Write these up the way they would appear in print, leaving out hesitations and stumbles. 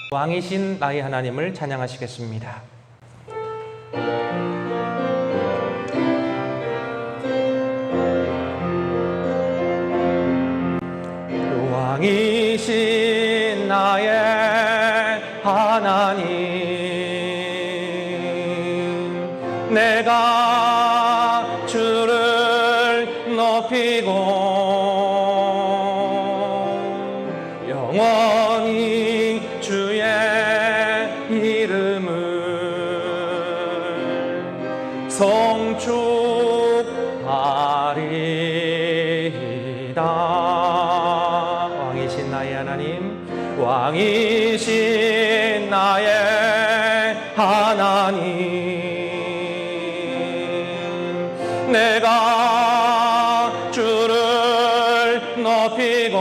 왕이신 나의 하나님을 찬양하시겠습니다. 왕이신 나의 하나님, 내가 주를 높이고 영원히 주의 이름을 송축하리이다. 왕이신 나의 하나님, 왕이신 나의 하나님, 내가 주를 높이고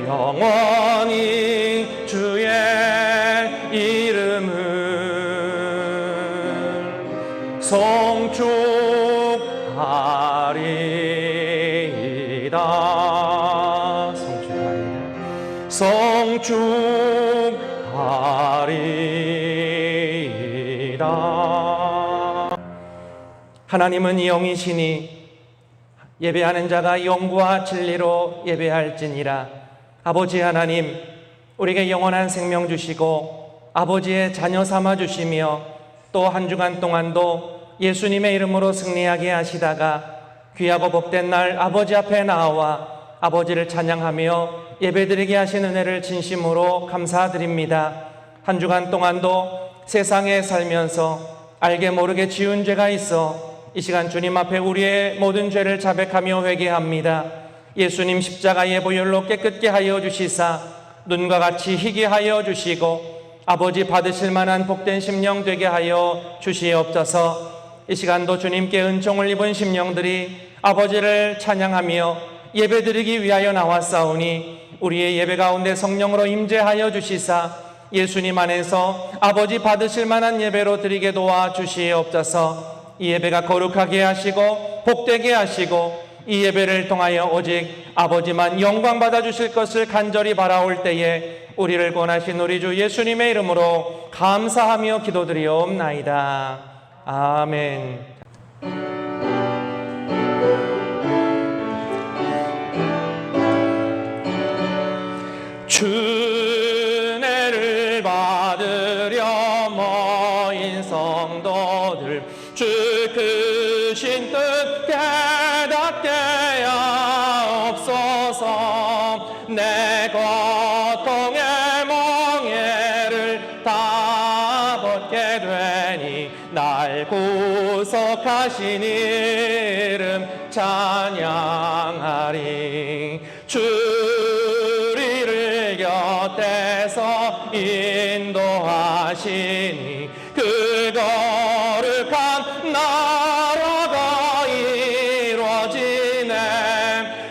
영원히 주의 이름을 송축하리이다. 송축하리이다. 하나님은 영이시니 예배하는 자가 영과 진리로 예배할지니라. 아버지 하나님, 우리에게 영원한 생명 주시고 아버지의 자녀 삼아 주시며 또 한 주간 동안도 예수님의 이름으로 승리하게 하시다가 귀하고 복된 날 아버지 앞에 나와 아버지를 찬양하며 예배드리게 하신 은혜를 진심으로 감사드립니다. 한 주간 동안도 세상에 살면서 알게 모르게 지은 죄가 있어 이 시간 주님 앞에 우리의 모든 죄를 자백하며 회개합니다. 예수님 십자가의 보혈로 깨끗게 하여 주시사 눈과 같이 희게 하여 주시고 아버지 받으실 만한 복된 심령 되게 하여 주시옵소서. 이 시간도 주님께 은총을 입은 심령들이 아버지를 찬양하며 예배드리기 위하여 나왔사오니 우리의 예배 가운데 성령으로 임재하여 주시사 예수님 안에서 아버지 받으실 만한 예배로 드리게 도와 주시옵소서. 이 예배가 거룩하게 하시고 복되게 하시고 이 예배를 통하여 오직 아버지만 영광 받아 주실 것을 간절히 바라올 때에 우리를 권하신 우리 주 예수님의 이름으로 감사하며 기도드리옵나이다. 아멘. 주 은혜를 받으려 모인 성도들, 주 크신 뜻 깨닫게 하옵소서. 내 고통의 멍에를 다 벗게 되니 날 구속하신 이름 찬양하리. 주리를 곁에서 인도하시니 그 거룩한 나라가 이루어지네.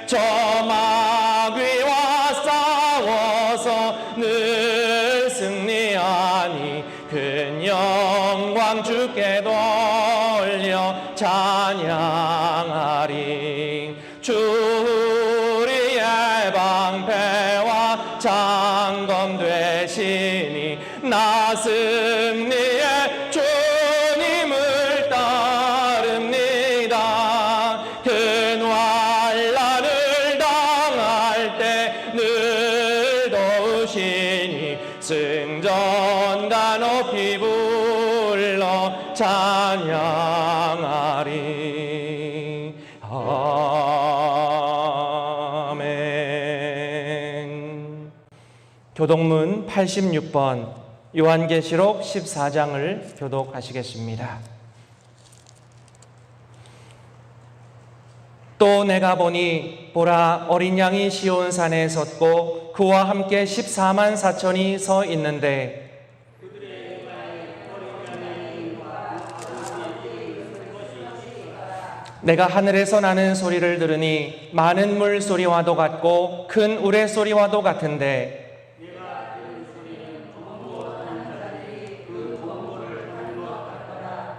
저 마귀와 싸워서 늘 승리하니 큰 영광 주께 돌려 찬양하리. 주리의 방패와 장검 되시니 나 승리의 주님을 따릅니다. 큰 환난을 당할 때 늘 도우시니 승전가 높이 불러 찬양하리. 아멘. 교독문 86번 요한계시록 14장을 교독하시겠습니다. 또 내가 보니 보라, 어린 양이 시온 산에 섰고 그와 함께 14만 4천이 서 있는데 내가 하늘에서 나는 소리를 들으니 많은 물소리와도 같고 큰 우레소리와도 같은데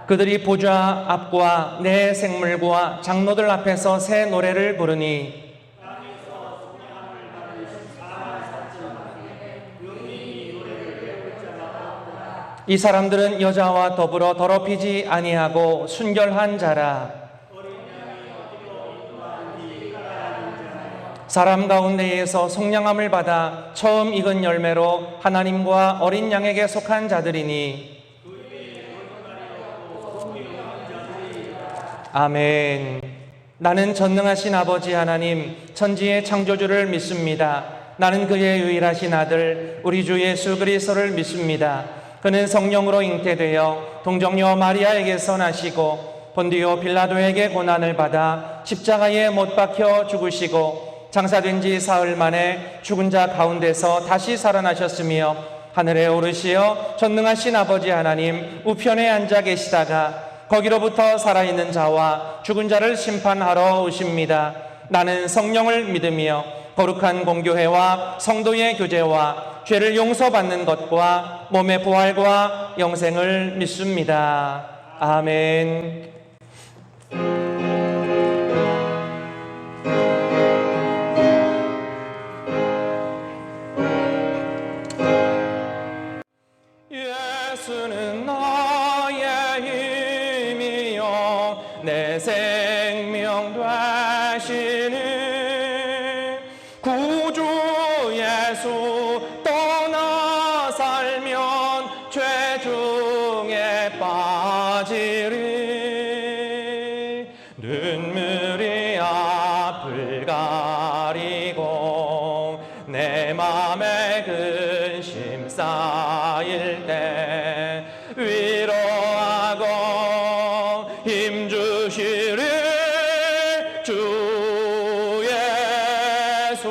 그들이 보좌 앞과 내 생물과 장로들 앞에서 새 노래를 부르니 이 사람들은 여자와 더불어 더럽히지 아니하고 순결한 자라. 사람 가운데에서 속량함을 받아 처음 익은 열매로 하나님과 어린 양에게 속한 자들이니. 아멘. 나는 전능하신 아버지 하나님, 천지의 창조주를 믿습니다. 나는 그의 유일하신 아들 우리 주 예수 그리스도를 믿습니다. 그는 성령으로 잉태되어 동정녀 마리아에게서 나시고 본디오 빌라도에게 고난을 받아 십자가에 못 박혀 죽으시고 장사된 지 사흘 만에 죽은 자 가운데서 다시 살아나셨으며 하늘에 오르시어 전능하신 아버지 하나님 우편에 앉아 계시다가 거기로부터 살아있는 자와 죽은 자를 심판하러 오십니다. 나는 성령을 믿으며 거룩한 공교회와 성도의 교제와 죄를 용서받는 것과 몸의 부활과 영생을 믿습니다. 아멘. 예수는 나의 힘이요 내 생명 되시는 구주 예수 떠나 살면 죄 중에 빠지리. 눈물이 앞을 가리고 내 맘에 근심 쌓일 때 위로하고 힘주시리 주 예수.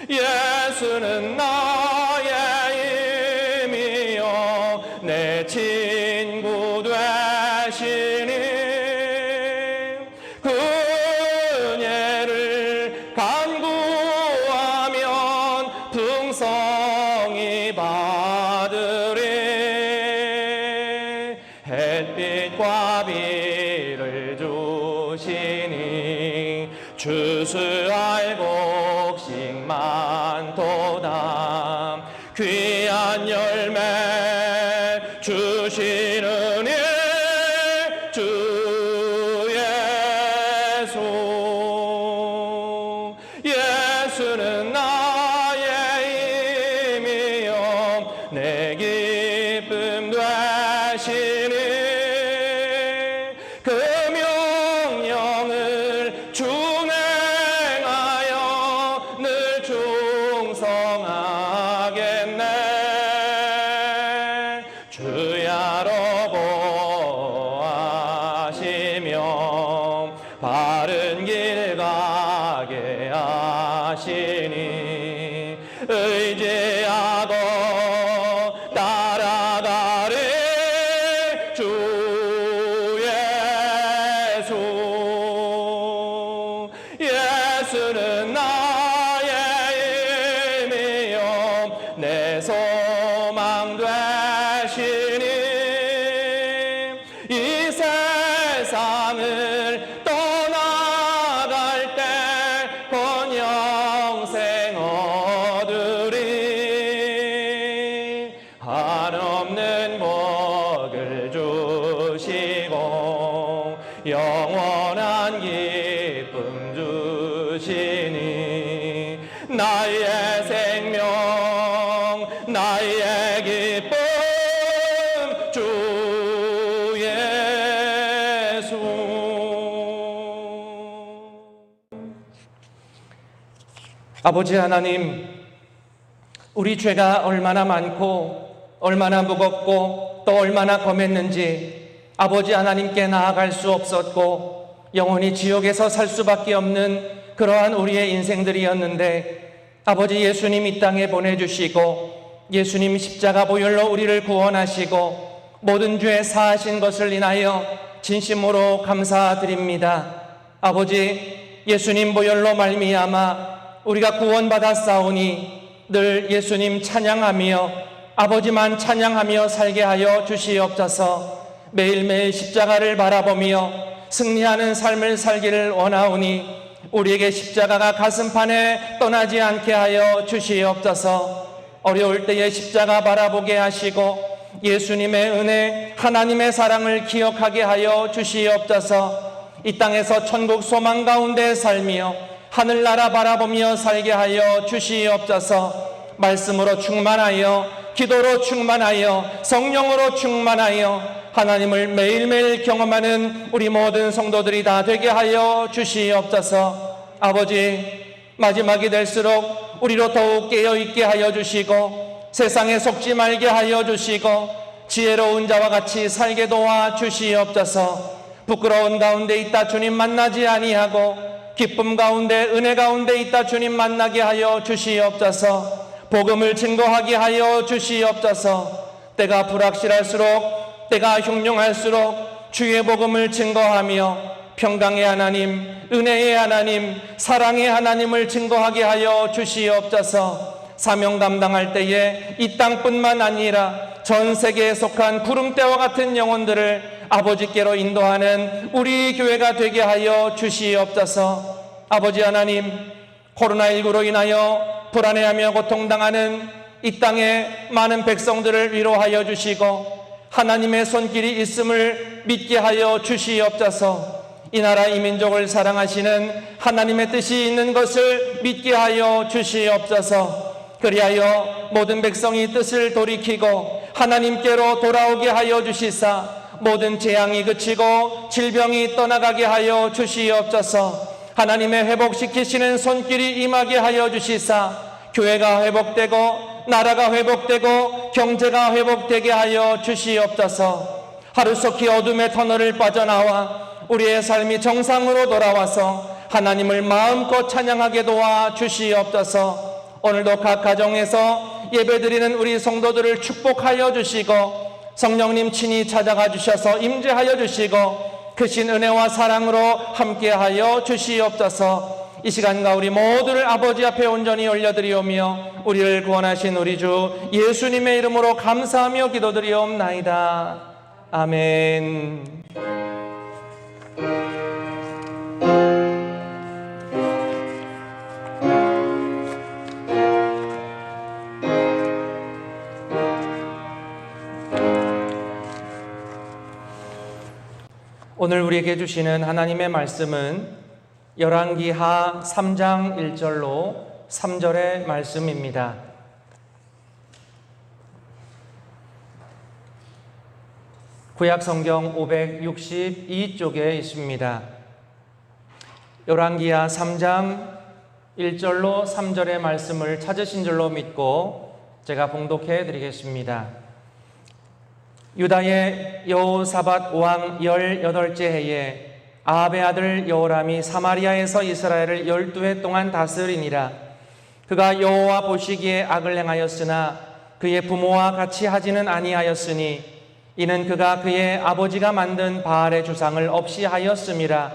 예수는 나의 힘이요 내 친구 되시니 그녀를 간구하면 풍성히 받으리. 햇빛과 비를 주시니 주수할 곡식만 도다. 귀한 열매 주시는 주 예수. 예수는 나의 힘이요 내 기쁨 되시니 그 명령을 준행하여 늘 충성하겠네. 주야로 보아시며 바른 길 가게 하시니 의지하고 따라가리 주 예수. 예수는 나의 힘이요 내 소망 되시니 이 세상을 떠나갈 때 본 영생 얻으리. 한없는 복을 주시고 영원한 기쁨 주시니 나의 생명 나의 기쁨 주 예수. 아버지 하나님, 우리 죄가 얼마나 많고 얼마나 무겁고 또 얼마나 검했는지 아버지 하나님께 나아갈 수 없었고 영원히 지옥에서 살 수밖에 없는 그러한 우리의 인생들이었는데 아버지 예수님 이 땅에 보내주시고 예수님 십자가 보혈로 우리를 구원하시고 모든 죄 사하신 것을 인하여 진심으로 감사드립니다. 아버지 예수님 보혈로 말미암아 우리가 구원받았사오니 늘 예수님 찬양하며 아버지만 찬양하며 살게 하여 주시옵소서. 매일매일 십자가를 바라보며 승리하는 삶을 살기를 원하오니 우리에게 십자가가 가슴판에 떠나지 않게 하여 주시옵소서. 어려울 때에 십자가 바라보게 하시고 예수님의 은혜, 하나님의 사랑을 기억하게 하여 주시옵소서. 이 땅에서 천국 소망 가운데 살며 하늘나라 바라보며 살게 하여 주시옵소서. 말씀으로 충만하여, 기도로 충만하여, 성령으로 충만하여 하나님을 매일매일 경험하는 우리 모든 성도들이 다 되게 하여 주시옵소서. 아버지, 마지막이 될수록 우리로 더욱 깨어있게 하여 주시고 세상에 속지 말게 하여 주시고 지혜로운 자와 같이 살게 도와 주시옵소서. 부끄러운 가운데 있다 주님 만나지 아니하고 기쁨 가운데, 은혜 가운데 있다 주님 만나게 하여 주시옵소서. 복음을 증거하게 하여 주시옵소서. 때가 불확실할수록, 때가 흉흉할수록 주의 복음을 증거하며 평강의 하나님, 은혜의 하나님, 사랑의 하나님을 증거하게 하여 주시옵소서. 사명 감당할 때에 이 땅뿐만 아니라 전 세계에 속한 구름대와 같은 영혼들을 아버지께로 인도하는 우리 교회가 되게 하여 주시옵소서. 아버지 하나님, 코로나19로 인하여 불안해하며 고통당하는 이 땅의 많은 백성들을 위로하여 주시고 하나님의 손길이 있음을 믿게 하여 주시옵소서. 이 나라 이 민족을 사랑하시는 하나님의 뜻이 있는 것을 믿게 하여 주시옵소서. 그리하여 모든 백성이 뜻을 돌이키고 하나님께로 돌아오게 하여 주시사 모든 재앙이 그치고 질병이 떠나가게 하여 주시옵소서. 하나님의 회복시키시는 손길이 임하게 하여 주시사 교회가 회복되고 나라가 회복되고 경제가 회복되게 하여 주시옵소서. 하루속히 어둠의 터널을 빠져나와 우리의 삶이 정상으로 돌아와서 하나님을 마음껏 찬양하게 도와 주시옵소서. 오늘도 각 가정에서 예배드리는 우리 성도들을 축복하여 주시고 성령님 친히 찾아가 주셔서 임재하여 주시고 크신 은혜와 사랑으로 함께하여 주시옵소서. 이 시간과 우리 모두를 아버지 앞에 온전히 올려드리오며 우리를 구원하신 우리 주 예수님의 이름으로 감사하며 기도드리옵나이다. 아멘. 오늘 우리에게 주시는 하나님의 말씀은 열왕기하 3장 1절로 3절의 말씀입니다. 구약성경 562쪽에 있습니다. 열왕기하 3장 1절로 3절의 말씀을 찾으신 줄로 믿고 제가 봉독해 드리겠습니다. 유다의 여호사밧 왕 18째 해에 아합의 아들 여호람이 사마리아에서 이스라엘을 12해 동안 다스리니라. 그가 여호와 보시기에 악을 행하였으나 그의 부모와 같이 하지는 아니하였으니 이는 그가 그의 아버지가 만든 바알의 주상을 없이 하였음이라.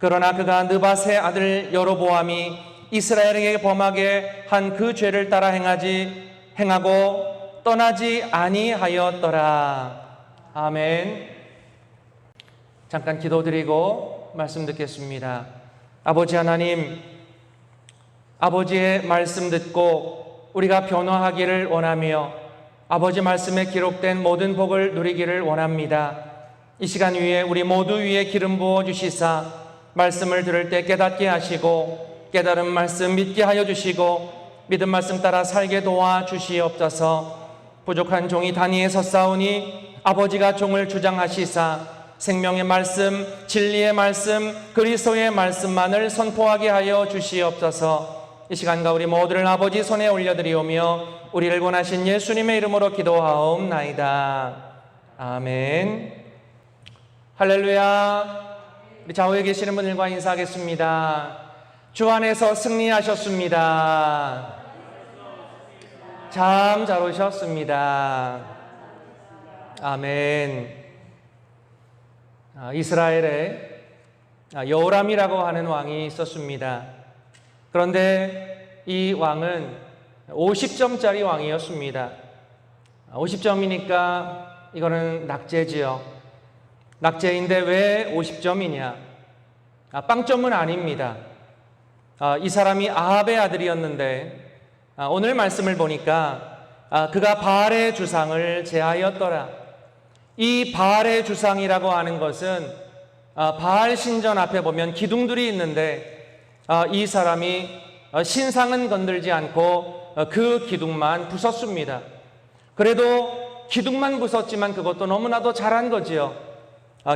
그러나 그가 느밧의 아들 여로보암이 이스라엘에게 범하게 한 그 죄를 따라 행하고 떠나지 아니하였더라. 아멘. 잠깐 기도드리고 말씀 듣겠습니다. 아버지 하나님, 아버지의 말씀 듣고 우리가 변화하기를 원하며 아버지 말씀에 기록된 모든 복을 누리기를 원합니다. 이 시간 위에 우리 모두 위에 기름 부어 주시사 말씀을 들을 때 깨닫게 하시고 깨달은 말씀 믿게 하여 주시고 믿은 말씀 따라 살게 도와 주시옵소서. 부족한 종이 단위에 섰사오니 아버지가 종을 주장하시사 생명의 말씀, 진리의 말씀, 그리스도의 말씀만을 선포하게 하여 주시옵소서. 이 시간과 우리 모두를 아버지 손에 올려드리오며 우리를 원하신 예수님의 이름으로 기도하옵나이다. 아멘. 할렐루야. 우리 좌우에 계시는 분들과 인사하겠습니다. 주 안에서 승리하셨습니다. 참 잘 오셨습니다. 아멘. 이스라엘에 여호람이라고 하는 왕이 있었습니다. 그런데 이 왕은 50점짜리 왕이었습니다. 50점이니까 이거는 낙제지요. 낙제인데 왜 50점이냐? 빵점은 아닙니다. 이 사람이 아합의 아들이었는데 오늘 말씀을 보니까 그가 바알의 주상을 제하였더라. 이 바알의 주상이라고 하는 것은 바알 신전 앞에 보면 기둥들이 있는데 이 사람이 신상은 건들지 않고 그 기둥만 부쉈습니다. 그래도 기둥만 부쉈지만 그것도 너무나도 잘한 거지요.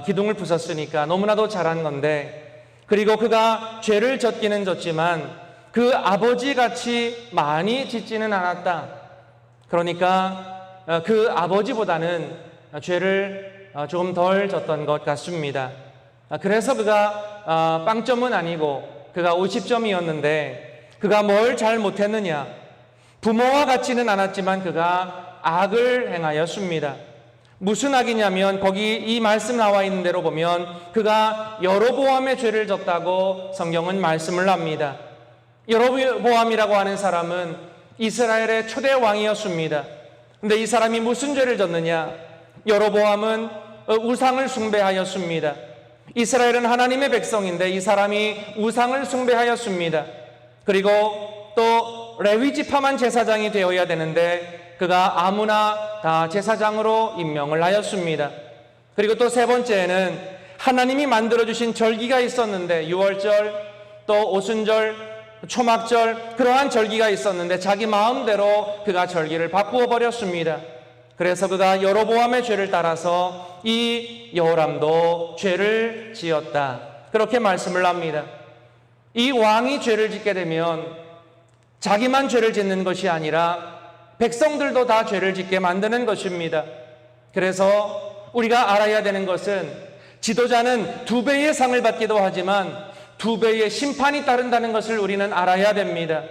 기둥을 부쉈으니까 너무나도 잘한 건데, 그리고 그가 죄를 졌기는 졌지만 그 아버지같이 많이 짓지는 않았다. 그러니까 그 아버지보다는 죄를 조금 덜 졌던 것 같습니다. 그래서 그가 빵점은 아니고 그가 50점이었는데 그가 뭘 잘 못했느냐? 부모와 같지는 않았지만 그가 악을 행하였습니다. 무슨 악이냐면 거기 이 말씀 나와 있는 대로 보면 그가 여로보암의 죄를 졌다고 성경은 말씀을 합니다. 여로보암이라고 하는 사람은 이스라엘의 초대 왕이었습니다. 근데 이 사람이 무슨 죄를 졌느냐? 여로보암은 우상을 숭배하였습니다. 이스라엘은 하나님의 백성인데 이 사람이 우상을 숭배하였습니다. 그리고 또 레위 지파만 제사장이 되어야 되는데 그가 아무나 다 제사장으로 임명을 하였습니다. 그리고 또 세 번째는 하나님이 만들어주신 절기가 있었는데 유월절, 또 오순절, 초막절, 그러한 절기가 있었는데 자기 마음대로 그가 절기를 바꾸어 버렸습니다. 그래서 그가 여로보암의 죄를 따라서 이 여호람도 죄를 지었다. 그렇게 말씀을 합니다. 이 왕이 죄를 짓게 되면 자기만 죄를 짓는 것이 아니라 백성들도 다 죄를 짓게 만드는 것입니다. 그래서 우리가 알아야 되는 것은 지도자는 2배의 상을 받기도 하지만 2배의 심판이 따른다는 것을 우리는 알아야 됩니다.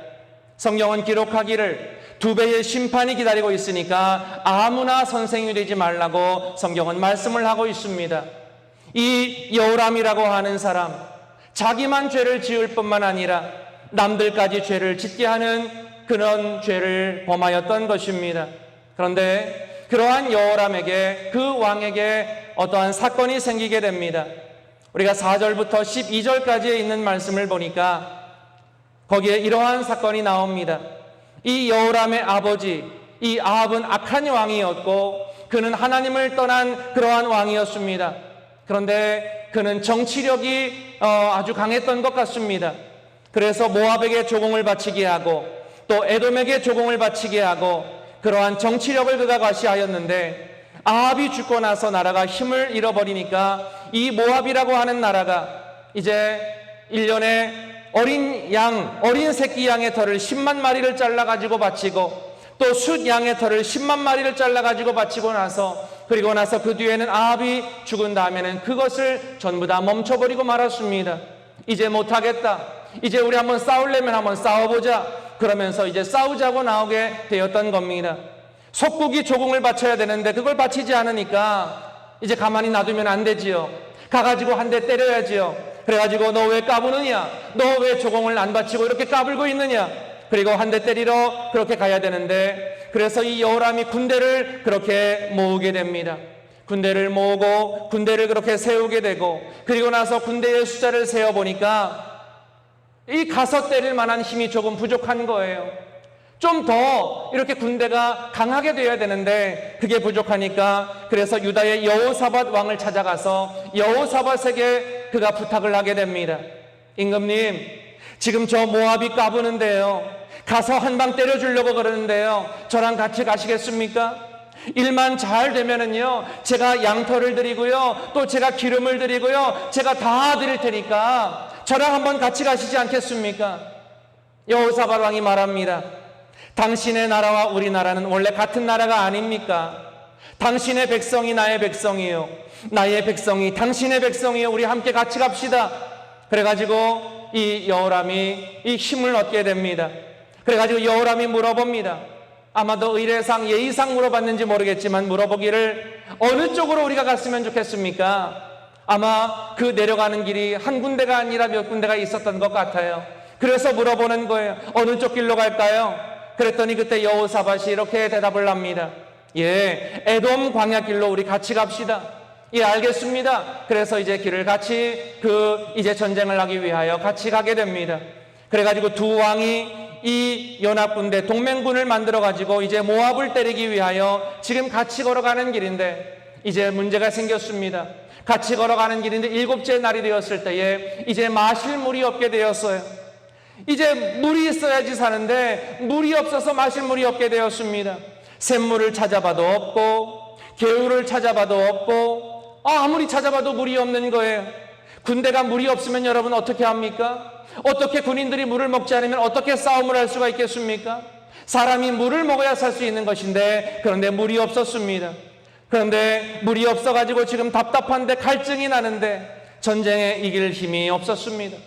성경은 기록하기를 2배의 심판이 기다리고 있으니까 아무나 선생이 되지 말라고 성경은 말씀을 하고 있습니다. 이 여호람이라고 하는 사람, 자기만 죄를 지을 뿐만 아니라 남들까지 죄를 짓게 하는 그런 죄를 범하였던 것입니다. 그런데 그러한 여호람에게, 그 왕에게 어떠한 사건이 생기게 됩니다. 우리가 4절부터 12절까지에 있는 말씀을 보니까 거기에 이러한 사건이 나옵니다. 이 여호람의 아버지, 이 아합은 악한 왕이었고 그는 하나님을 떠난 그러한 왕이었습니다. 그런데 그는 정치력이 아주 강했던 것 같습니다. 그래서 모압에게 조공을 바치게 하고 또 에돔에게 조공을 바치게 하고 그러한 정치력을 그가 과시하였는데 아합이 죽고 나서 나라가 힘을 잃어버리니까 이 모압이라고 하는 나라가 이제 1년에 어린 새끼 양의 털을 10만 마리를 잘라가지고 바치고 또 숫 양의 털을 10만 마리를 잘라가지고 바치고 나서 그리고 나서 그 뒤에는 아합이 죽은 다음에는 그것을 전부 다 멈춰버리고 말았습니다. 이제 못하겠다. 이제 우리 한번 싸우려면 한번 싸워보자. 그러면서 이제 싸우자고 나오게 되었던 겁니다. 속국이 조공을 바쳐야 되는데 그걸 바치지 않으니까 이제 가만히 놔두면 안 되지요. 가가지고 한 대 때려야지요. 그래가지고 너 왜 까부느냐? 너 왜 조공을 안 바치고 이렇게 까불고 있느냐? 그리고 한 대 때리러 그렇게 가야 되는데 그래서 이 여호람이 군대를 그렇게 모으게 됩니다. 군대를 모으고 군대를 그렇게 세우게 되고 그리고 나서 군대의 숫자를 세어보니까 이 가서 때릴 만한 힘이 조금 부족한 거예요. 좀 더 이렇게 군대가 강하게 되어야 되는데 그게 부족하니까 그래서 유다의 여호사밧 왕을 찾아가서 여호사밧에게 그가 부탁을 하게 됩니다. 임금님, 지금 저 모압이 까부는데요. 가서 한 방 때려주려고 그러는데요. 저랑 같이 가시겠습니까? 일만 잘 되면은요, 제가 양털을 드리고요, 또 제가 기름을 드리고요, 제가 다 드릴 테니까 저랑 한번 같이 가시지 않겠습니까? 여호사밧 왕이 말합니다. 당신의 나라와 우리나라는 원래 같은 나라가 아닙니까? 당신의 백성이 나의 백성이요, 나의 백성이 당신의 백성이요, 우리 함께 같이 갑시다. 그래가지고 이 여호람이 이 힘을 얻게 됩니다. 그래가지고 여호람이 물어봅니다. 아마도 의례상 예의상 물어봤는지 모르겠지만 물어보기를 어느 쪽으로 우리가 갔으면 좋겠습니까? 아마 그 내려가는 길이 한 군데가 아니라 몇 군데가 있었던 것 같아요. 그래서 물어보는 거예요. 어느 쪽 길로 갈까요? 그랬더니 그때 여호사밧이 이렇게 대답을 합니다. 예, 에돔 광야길로 우리 같이 갑시다. 예, 알겠습니다. 그래서 이제 길을 같이 이제 전쟁을 하기 위하여 같이 가게 됩니다. 그래가지고 두 왕이 이 연합군대 동맹군을 만들어 가지고 이제 모압을 때리기 위하여 지금 같이 걸어가는 길인데 이제 문제가 생겼습니다. 같이 걸어가는 길인데 7째 날이 되었을 때에 이제 마실 물이 없게 되었어요. 이제 물이 있어야지 사는데 물이 없어서 마실 물이 없게 되었습니다. 샘물을 찾아봐도 없고 개울을 찾아봐도 없고 아무리 찾아봐도 물이 없는 거예요. 군대가 물이 없으면 여러분 어떻게 합니까? 어떻게 군인들이 물을 먹지 않으면 어떻게 싸움을 할 수가 있겠습니까? 사람이 물을 먹어야 살 수 있는 것인데 그런데 물이 없었습니다. 그런데 물이 없어가지고 지금 답답한데 갈증이 나는데 전쟁에 이길 힘이 없었습니다.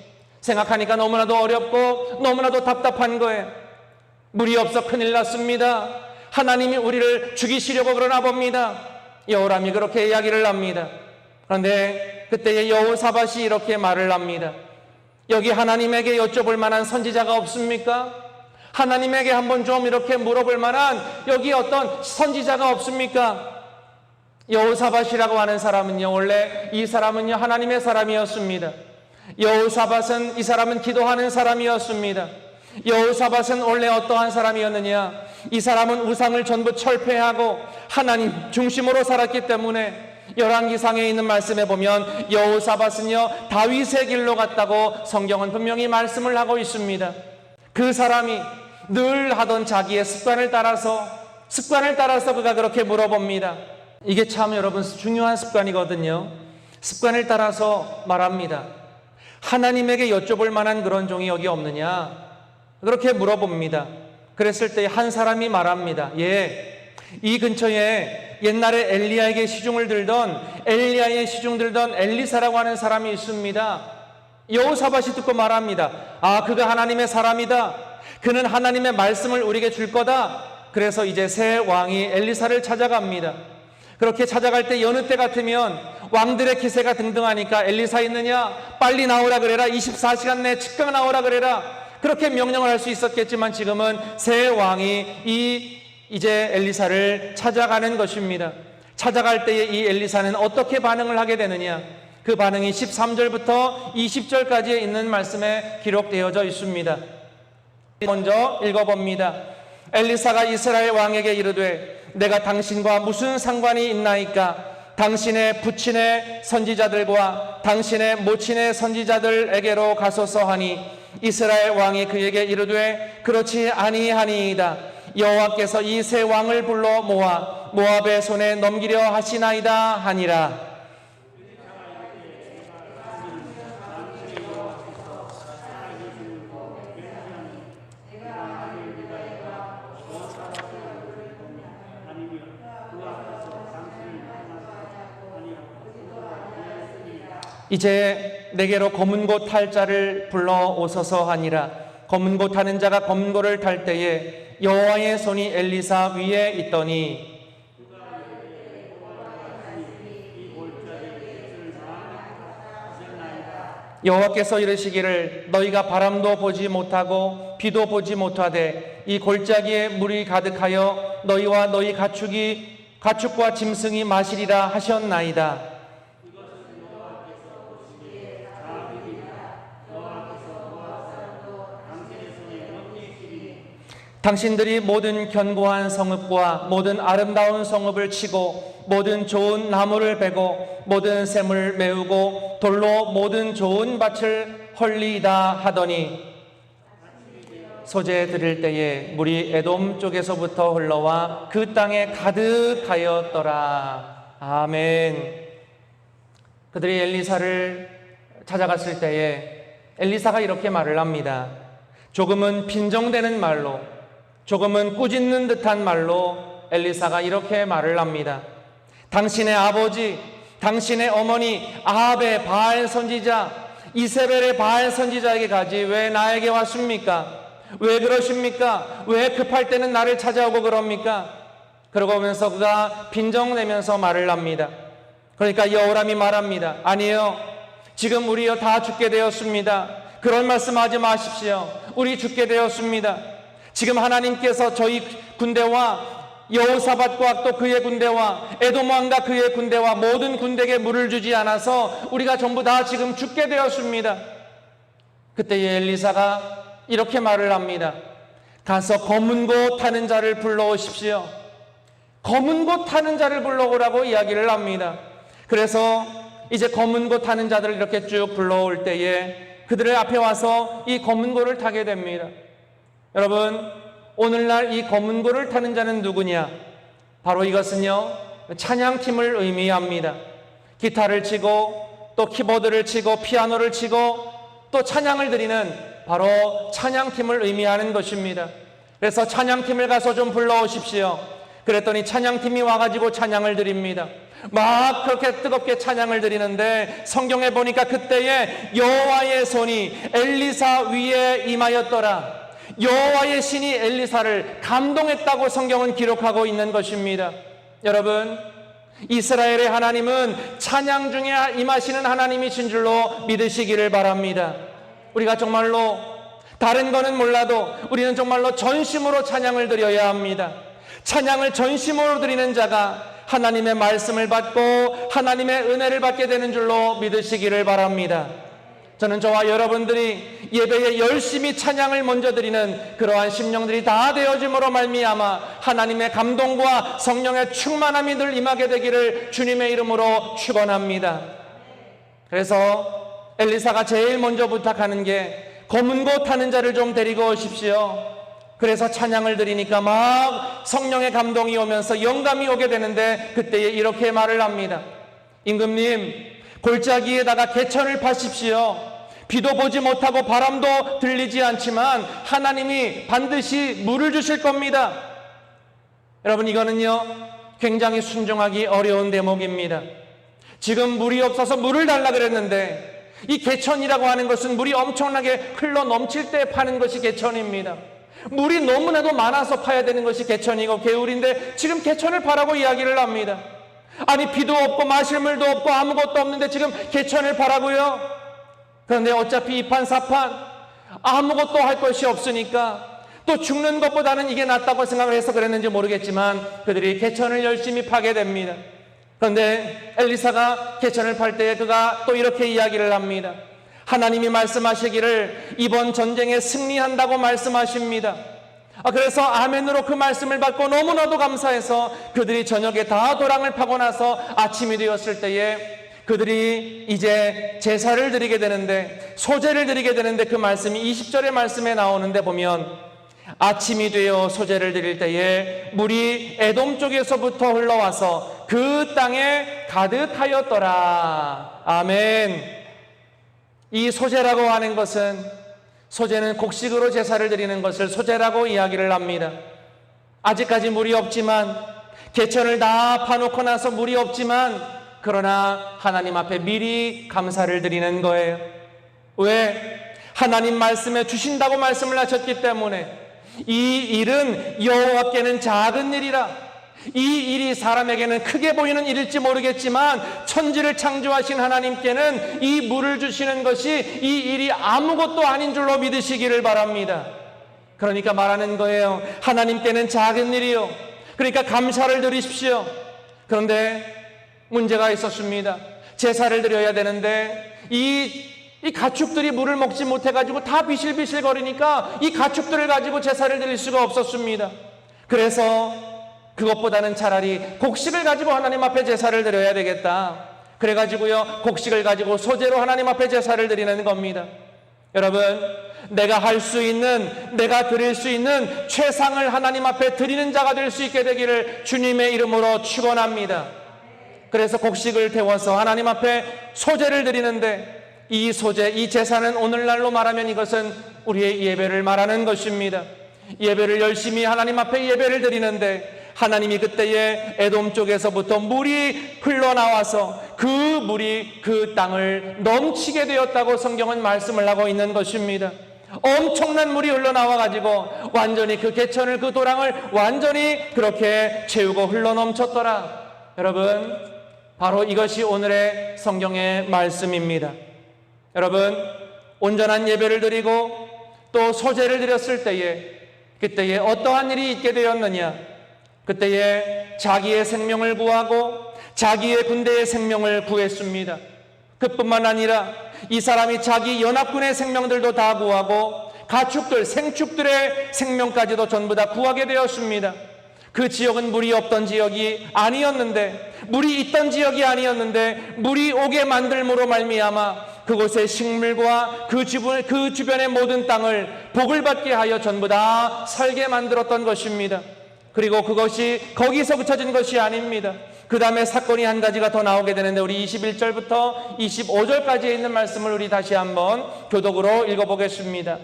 생각하니까 너무나도 어렵고 너무나도 답답한 거예요. 물이 없어 큰일 났습니다. 하나님이 우리를 죽이시려고 그러나 봅니다. 여호람이 그렇게 이야기를 합니다. 그런데 그때에 여호사밧이 이렇게 말을 합니다. 여기 하나님에게 여쭤볼 만한 선지자가 없습니까? 하나님에게 한번 좀 이렇게 물어볼 만한 여기 어떤 선지자가 없습니까? 여호사밧이라고 하는 사람은요, 원래 이 사람은요 하나님의 사람이었습니다. 여호사밧은 이 사람은 기도하는 사람이었습니다. 여호사밧은 원래 어떠한 사람이었느냐? 이 사람은 우상을 전부 철폐하고 하나님 중심으로 살았기 때문에 열왕기상에 있는 말씀에 보면 여호사밧은요 다윗의 길로 갔다고 성경은 분명히 말씀을 하고 있습니다. 그 사람이 늘 하던 자기의 습관을 따라서 그가 그렇게 물어봅니다. 이게 참 여러분 중요한 습관이거든요. 습관을 따라서 말합니다. 하나님에게 여쭤볼 만한 그런 종이 여기 없느냐? 그렇게 물어봅니다. 그랬을 때 한 사람이 말합니다. 예, 이 근처에 옛날에 엘리야의 시중을 들던 엘리사라고 하는 사람이 있습니다. 여호사밧이 듣고 말합니다. 아, 그가 하나님의 사람이다. 그는 하나님의 말씀을 우리에게 줄 거다. 그래서 이제 새 왕이 엘리사를 찾아갑니다. 그렇게 찾아갈 때 여느 때 같으면 왕들의 기세가 등등하니까 엘리사 있느냐? 빨리 나오라 그래라. 24시간 내에 즉각 나오라 그래라. 그렇게 명령을 할 수 있었겠지만 지금은 새 왕이 이제 엘리사를 찾아가는 것입니다. 찾아갈 때에 이 엘리사는 어떻게 반응을 하게 되느냐? 그 반응이 13절부터 20절까지에 있는 말씀에 기록되어져 있습니다. 먼저 읽어봅니다. 엘리사가 이스라엘 왕에게 이르되 내가 당신과 무슨 상관이 있나이까? 당신의 부친의 선지자들과 당신의 모친의 선지자들에게로 가소서 하니 이스라엘 왕이 그에게 이르되 그렇지 아니하니이다. 여호와께서 이 세 왕을 불러 모아 모압의 손에 넘기려 하시나이다 하니라. 이제 내게로 검은 고 탈 자를 불러 오소서 하니라. 검은 고 타는 자가 검은 고를 탈 때에 여호와의 손이 엘리사 위에 있더니 여호와께서 이르시기를 너희가 바람도 보지 못하고 비도 보지 못하되 이 골짜기에 물이 가득하여 너희와 너희 가축과 짐승이 마시리라 하셨나이다. 당신들이 모든 견고한 성읍과 모든 아름다운 성읍을 치고 모든 좋은 나무를 베고 모든 샘을 메우고 돌로 모든 좋은 밭을 헐리이다 하더니 소재 드릴 때에 물이 에돔 쪽에서부터 흘러와 그 땅에 가득하였더라. 아멘. 그들이 엘리사를 찾아갔을 때에 엘리사가 이렇게 말을 합니다. 조금은 빈정대는 말로 조금은 꾸짖는 듯한 말로 엘리사가 이렇게 말을 합니다. 당신의 아버지, 당신의 어머니 아합의 바알 선지자, 이세벨의 바알 선지자에게 가지 왜 나에게 왔습니까? 왜 그러십니까? 왜 급할 때는 나를 찾아오고 그럽니까? 그러고 오면서 그가 빈정내면서 말을 합니다. 그러니까 여호람이 말합니다. 아니요, 지금 우리요 다 죽게 되었습니다. 그런 말씀하지 마십시오. 우리 죽게 되었습니다. 지금 하나님께서 저희 군대와 여호사밧과 또 그의 군대와 에돔 왕과 그의 군대와 모든 군대에게 물을 주지 않아서 우리가 전부 다 지금 죽게 되었습니다. 그때 엘리사가 이렇게 말을 합니다. 가서 검은 고 타는 자를 불러오십시오. 검은 고 타는 자를 불러오라고 이야기를 합니다. 그래서 이제 검은 고 타는 자들을 이렇게 쭉 불러올 때에 그들의 앞에 와서 이 검은 고를 타게 됩니다. 여러분, 오늘날 이 검은 고를 타는 자는 누구냐? 바로 이것은요, 찬양팀을 의미합니다. 기타를 치고 또 키보드를 치고 피아노를 치고 또 찬양을 드리는 바로 찬양팀을 의미하는 것입니다. 그래서 찬양팀을 가서 좀 불러오십시오. 그랬더니 찬양팀이 와가지고 찬양을 드립니다. 막 그렇게 뜨겁게 찬양을 드리는데 성경에 보니까 그때에 여호와의 손이 엘리사 위에 임하였더라. 여호와의 신이 엘리사를 감동했다고 성경은 기록하고 있는 것입니다. 여러분, 이스라엘의 하나님은 찬양 중에 임하시는 하나님이신 줄로 믿으시기를 바랍니다. 우리가 정말로 다른 거는 몰라도 우리는 정말로 전심으로 찬양을 드려야 합니다. 찬양을 전심으로 드리는 자가 하나님의 말씀을 받고 하나님의 은혜를 받게 되는 줄로 믿으시기를 바랍니다. 저는 저와 여러분들이 예배에 열심히 찬양을 먼저 드리는 그러한 심령들이 다 되어짐으로 말미암아 하나님의 감동과 성령의 충만함이 늘 임하게 되기를 주님의 이름으로 축원합니다. 그래서 엘리사가 제일 먼저 부탁하는 게 검은 고 타는 자를 좀 데리고 오십시오. 그래서 찬양을 드리니까 막 성령의 감동이 오면서 영감이 오게 되는데 그때에 이렇게 말을 합니다. 임금님, 골짜기에다가 개천을 파십시오. 비도 보지 못하고 바람도 들리지 않지만 하나님이 반드시 물을 주실 겁니다. 여러분, 이거는요 굉장히 순종하기 어려운 대목입니다. 지금 물이 없어서 물을 달라 그랬는데 이 개천이라고 하는 것은 물이 엄청나게 흘러 넘칠 때 파는 것이 개천입니다. 물이 너무나도 많아서 파야 되는 것이 개천이고 개울인데 지금 개천을 파라고 이야기를 합니다. 아니, 비도 없고 마실 물도 없고 아무것도 없는데 지금 개천을 파라고요? 그런데 어차피 이판사판 아무것도 할 것이 없으니까 또 죽는 것보다는 이게 낫다고 생각을 해서 그랬는지 모르겠지만 그들이 개천을 열심히 파게 됩니다. 그런데 엘리사가 개천을 팔 때에 그가 또 이렇게 이야기를 합니다. 하나님이 말씀하시기를 이번 전쟁에 승리한다고 말씀하십니다. 그래서 아멘으로 그 말씀을 받고 너무나도 감사해서 그들이 저녁에 다 도랑을 파고 나서 아침이 되었을 때에 그들이 이제 제사를 드리게 되는데, 소제를 드리게 되는데 그 말씀이 20절의 말씀에 나오는데 보면 아침이 되어 소제를 드릴 때에 물이 에돔 쪽에서부터 흘러와서 그 땅에 가득하였더라. 아멘. 이 소제라고 하는 것은, 소제는 곡식으로 제사를 드리는 것을 소제라고 이야기를 합니다. 아직까지 물이 없지만, 개천을 다 파놓고 나서 물이 없지만 그러나 하나님 앞에 미리 감사를 드리는 거예요. 왜? 하나님 말씀에 주신다고 말씀을 하셨기 때문에. 이 일은 여호와께는 작은 일이라. 이 일이 사람에게는 크게 보이는 일일지 모르겠지만 천지를 창조하신 하나님께는 이 물을 주시는 것이 이 일이 아무것도 아닌 줄로 믿으시기를 바랍니다. 그러니까 말하는 거예요. 하나님께는 작은 일이요. 그러니까 감사를 드리십시오. 그런데 문제가 있었습니다. 제사를 드려야 되는데 이 가축들이 물을 먹지 못해가지고 다 비실비실 거리니까 이 가축들을 가지고 제사를 드릴 수가 없었습니다. 그래서 그것보다는 차라리 곡식을 가지고 하나님 앞에 제사를 드려야 되겠다. 그래가지고요 곡식을 가지고 소제로 하나님 앞에 제사를 드리는 겁니다. 여러분, 내가 할 수 있는, 내가 드릴 수 있는 최상을 하나님 앞에 드리는 자가 될 수 있게 되기를 주님의 이름으로 축원합니다. 그래서 곡식을 태워서 하나님 앞에 소제를 드리는데 이 소제, 이 제사는 오늘날로 말하면 이것은 우리의 예배를 말하는 것입니다. 예배를 열심히 하나님 앞에 예배를 드리는데 하나님이 그때에 에돔 쪽에서부터 물이 흘러나와서 그 물이 그 땅을 넘치게 되었다고 성경은 말씀을 하고 있는 것입니다. 엄청난 물이 흘러나와가지고 완전히 그 개천을, 그 도랑을 완전히 그렇게 채우고 흘러넘쳤더라. 여러분, 바로 이것이 오늘의 성경의 말씀입니다. 여러분, 온전한 예배를 드리고 또 소제를 드렸을 때에 그때에 어떠한 일이 있게 되었느냐? 그때에 자기의 생명을 구하고 자기의 군대의 생명을 구했습니다. 그뿐만 아니라 이 사람이 자기 연합군의 생명들도 다 구하고 가축들, 생축들의 생명까지도 전부 다 구하게 되었습니다. 그 지역은 물이 없던 지역이 아니었는데, 물이 있던 지역이 아니었는데, 물이 오게 만들므로 말미암아 그곳의 식물과 그 주변의 모든 땅을 복을 받게 하여 전부 다 살게 만들었던 것입니다. 그리고 그것이 거기서 그쳐진 것이 아닙니다. 그 다음에 사건이 한 가지가 더 나오게 되는데, 우리 21절부터 25절까지에 있는 말씀을 우리 다시 한번 교독으로 읽어보겠습니다.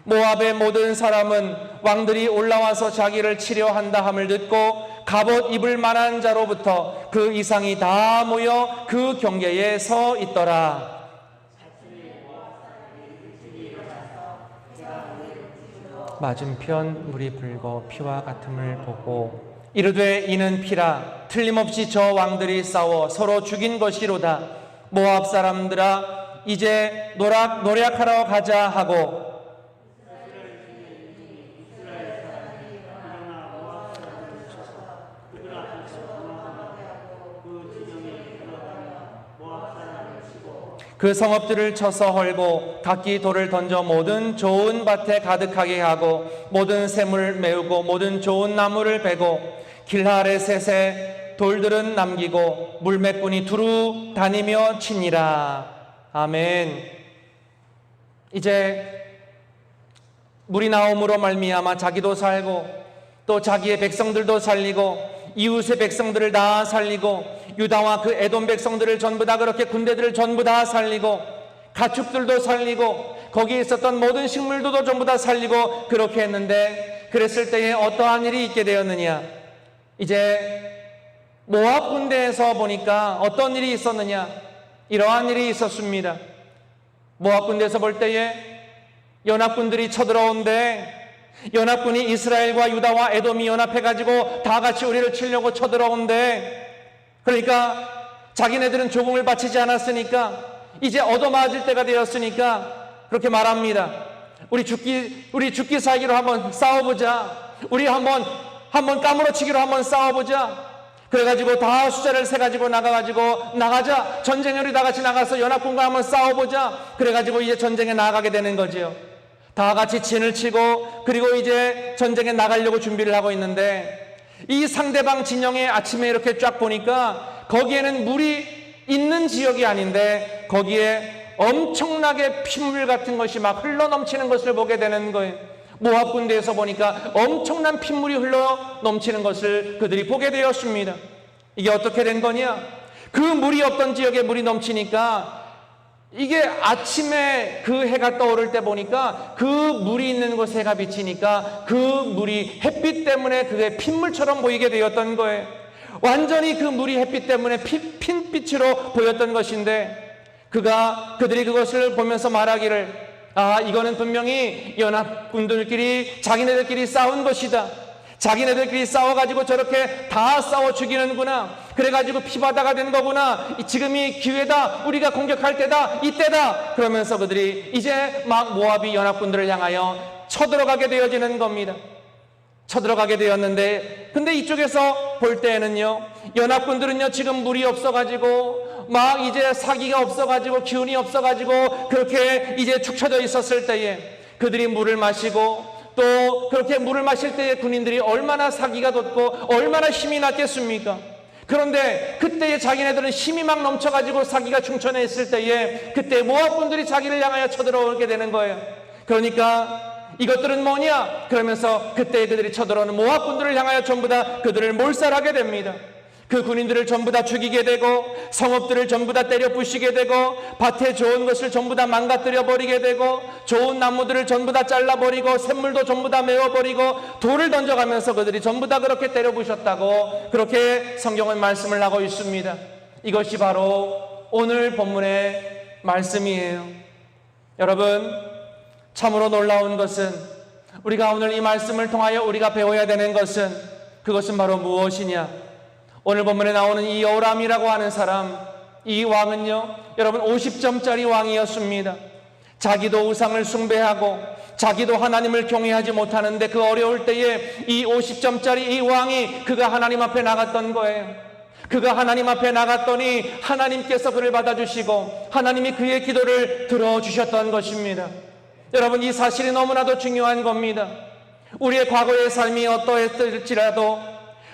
모압의 모든 사람은 왕들이 올라와서 자기를 치려 한다 함을 듣고 갑옷 입을 만한 자로부터 그 이상이 다 모여 그 경계에 서 있더라. 맞은편 물이 불고 피와 같음을 보고 이르되 이는 피라, 틀림없이 저 왕들이 싸워 서로 죽인 것이로다. 모압 사람들아, 이제 노력하러 가자 하고 그 성읍들을 쳐서 헐고 각기 돌을 던져 모든 좋은 밭에 가득하게 하고 모든 샘을 메우고 모든 좋은 나무를 베고 길하레셋에 돌들은 남기고 물매꾼이 두루 다니며 치니라. 아멘. 이제 물이 나옴으로 말미암아 자기도 살고 또 자기의 백성들도 살리고 이웃의 백성들을 다 살리고 유다와 그 에돔 백성들을 전부 다, 그렇게 군대들을 전부 다 살리고 가축들도 살리고 거기에 있었던 모든 식물들도 전부 다 살리고 그렇게 했는데, 그랬을 때에 어떠한 일이 있게 되었느냐? 이제 모압 군대에서 보니까 어떤 일이 있었느냐? 이러한 일이 있었습니다. 모압 군대에서 볼 때에 연합군들이 쳐들어온데, 연합군이 이스라엘과 유다와 에돔이 연합해가지고 다 같이 우리를 치려고 쳐들어온데, 그러니까 자기네들은 조공을 바치지 않았으니까 이제 얻어맞을 때가 되었으니까 그렇게 말합니다. 우리 죽기 살기로 한번 싸워보자. 우리 한번 까무러치기로 한번 싸워보자. 그래가지고 다 숫자를 세가지고 나가자. 전쟁에 우리 다 같이 나가서 연합군과 한번 싸워보자. 그래가지고 이제 전쟁에 나가게 되는 거지요. 다 같이 진을 치고 그리고 이제 전쟁에 나가려고 준비를 하고 있는데, 이 상대방 진영에 아침에 이렇게 쫙 보니까 거기에는 물이 있는 지역이 아닌데 거기에 엄청나게 핏물 같은 것이 막 흘러넘치는 것을 보게 되는 거예요. 모압 군대에서 보니까 엄청난 핏물이 흘러넘치는 것을 그들이 보게 되었습니다. 이게 어떻게 된 거냐? 그 물이 없던 지역에 물이 넘치니까 이게 아침에 그 해가 떠오를 때 보니까 그 물이 있는 곳에 해가 비치니까 그 물이 햇빛 때문에 그게 핏물처럼 보이게 되었던 거예요. 완전히 그 물이 햇빛 때문에 핏빛으로 보였던 것인데, 그들이 그것을 보면서 말하기를, 아, 이거는 분명히 연합군들끼리 자기네들끼리 싸운 것이다. 자기네들끼리 싸워가지고 저렇게 다 싸워 죽이는구나. 그래가지고 피바다가 된 거구나. 지금이 기회다. 우리가 공격할 때다. 이때다. 그러면서 그들이 이제 막 모압이 연합군들을 향하여 쳐들어가게 되어지는 겁니다. 쳐들어가게 되었는데, 근데 이쪽에서 볼 때에는요, 연합군들은요 지금 물이 없어가지고 막 이제 사기가 없어가지고 기운이 없어가지고 그렇게 이제 축 처져 있었을 때에 그들이 물을 마시고 또 그렇게 물을 마실 때에 군인들이 얼마나 사기가 돋고 얼마나 힘이 났겠습니까? 그런데 그때에 자기네들은 힘이 막 넘쳐가지고 사기가 충천해 있을 때에 그때 모압군들이 자기를 향하여 쳐들어오게 되는 거예요. 그러니까 이것들은 뭐냐? 그러면서 그때 그들이 쳐들어오는 모압군들을 향하여 전부 다 그들을 몰살하게 됩니다. 그 군인들을 전부 다 죽이게 되고 성읍들을 전부 다 때려 부시게 되고 밭에 좋은 것을 전부 다 망가뜨려 버리게 되고 좋은 나무들을 전부 다 잘라버리고 샘물도 전부 다 메워버리고 돌을 던져가면서 그들이 전부 다 그렇게 때려 부셨다고 그렇게 성경은 말씀을 하고 있습니다. 이것이 바로 오늘 본문의 말씀이에요. 여러분, 참으로 놀라운 것은, 우리가 오늘 이 말씀을 통하여 우리가 배워야 되는 것은, 그것은 바로 무엇이냐? 오늘 본문에 나오는 이 여호람이라고 하는 사람, 이 왕은요, 여러분 50점짜리 왕이었습니다. 자기도 우상을 숭배하고 자기도 하나님을 경외하지 못하는데 그 어려울 때에 이 50점짜리 이 왕이 그가 하나님 앞에 나갔던 거예요. 그가 하나님 앞에 나갔더니 하나님께서 그를 받아주시고 하나님이 그의 기도를 들어주셨던 것입니다. 여러분, 이 사실이 너무나도 중요한 겁니다. 우리의 과거의 삶이 어떠했을지라도,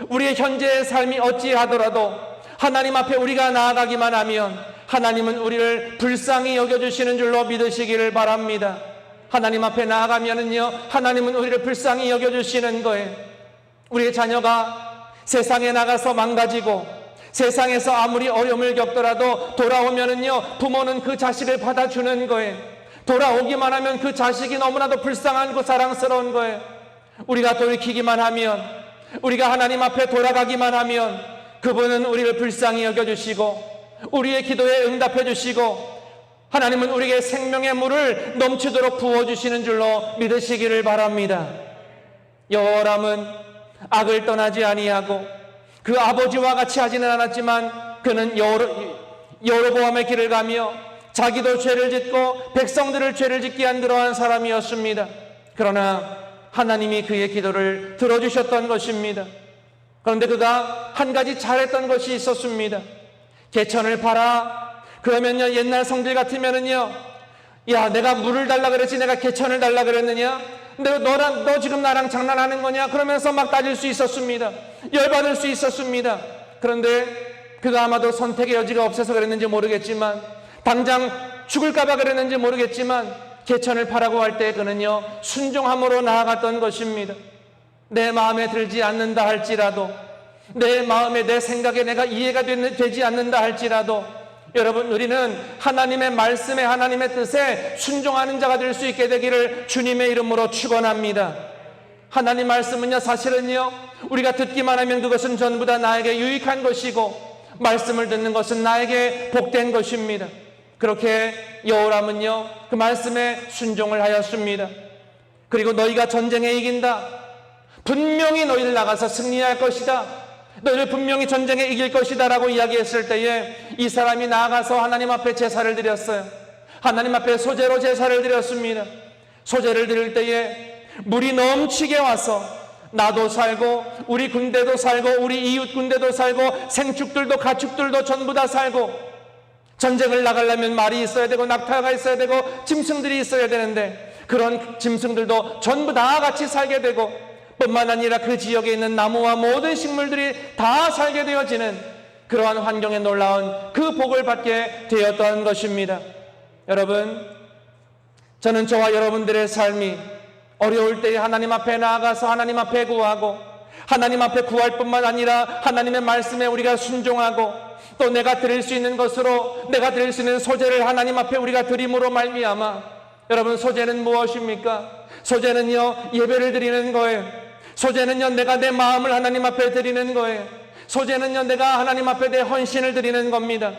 우리의 현재의 삶이 어찌하더라도 하나님 앞에 우리가 나아가기만 하면 하나님은 우리를 불쌍히 여겨주시는 줄로 믿으시기를 바랍니다. 하나님 앞에 나아가면은요, 하나님은 우리를 불쌍히 여겨주시는 거예요. 우리의 자녀가 세상에 나가서 망가지고 세상에서 아무리 어려움을 겪더라도 돌아오면은요, 부모는 그 자식을 받아주는 거예요. 돌아오기만 하면 그 자식이 너무나도 불쌍하고 사랑스러운 거예요. 우리가 돌이키기만 하면, 우리가 하나님 앞에 돌아가기만 하면 그분은 우리를 불쌍히 여겨주시고 우리의 기도에 응답해 주시고 하나님은 우리에게 생명의 물을 넘치도록 부어주시는 줄로 믿으시기를 바랍니다. 여호람은 악을 떠나지 아니하고 그 아버지와 같이 하지는 않았지만 그는 여로보암의 길을 가며 자기도 죄를 짓고 백성들을 죄를 짓게 한 그러한 사람이었습니다. 그러나 하나님이 그의 기도를 들어주셨던 것입니다. 그런데 그가 한 가지 잘했던 것이 있었습니다. 개천을 팔아. 그러면요, 옛날 성질 같으면은요, 야, 내가 물을 달라 그랬지 내가 개천을 달라 그랬느냐? 너 지금 나랑 장난하는 거냐? 그러면서 막 따질 수 있었습니다. 열받을 수 있었습니다. 그런데 그가 아마도 선택의 여지가 없어서 그랬는지 모르겠지만, 당장 죽을까봐 그랬는지 모르겠지만, 개천을 파라고 할 때 그는요, 순종함으로 나아갔던 것입니다. 내 마음에 들지 않는다 할지라도, 내 마음에, 내 생각에 내가 이해가 되지 않는다 할지라도, 여러분, 우리는 하나님의 말씀에, 하나님의 뜻에 순종하는 자가 될 수 있게 되기를 주님의 이름으로 축원합니다. 하나님 말씀은요, 사실은요, 우리가 듣기만 하면 그것은 전부 다 나에게 유익한 것이고 말씀을 듣는 것은 나에게 복된 것입니다. 그렇게 여호람은요, 그 말씀에 순종을 하였습니다. 그리고 너희가 전쟁에 이긴다, 분명히 너희를 나가서 승리할 것이다, 너희를 분명히 전쟁에 이길 것이다 라고 이야기했을 때에 이 사람이 나아가서 하나님 앞에 제사를 드렸어요. 하나님 앞에 소제로 제사를 드렸습니다. 소제를 드릴 때에 물이 넘치게 와서 나도 살고 우리 군대도 살고 우리 이웃 군대도 살고 생축들도 가축들도 전부 다 살고, 전쟁을 나가려면 말이 있어야 되고 낙타가 있어야 되고 짐승들이 있어야 되는데 그런 짐승들도 전부 다 같이 살게 되고, 뿐만 아니라 그 지역에 있는 나무와 모든 식물들이 다 살게 되어지는 그러한 환경에 놀라운 그 복을 받게 되었던 것입니다. 여러분, 저는 저와 여러분들의 삶이 어려울 때에 하나님 앞에 나아가서 하나님 앞에 구하고, 하나님 앞에 구할 뿐만 아니라 하나님의 말씀에 우리가 순종하고, 또 내가 드릴 수 있는 것으로, 내가 드릴 수 있는 소제를 하나님 앞에 우리가 드림으로 말미암아, 여러분, 소제는 무엇입니까? 소제는요, 예배를 드리는 거예요. 소제는요, 내가 내 마음을 하나님 앞에 드리는 거예요. 소제는요, 내가 하나님 앞에 내 헌신을 드리는 겁니다.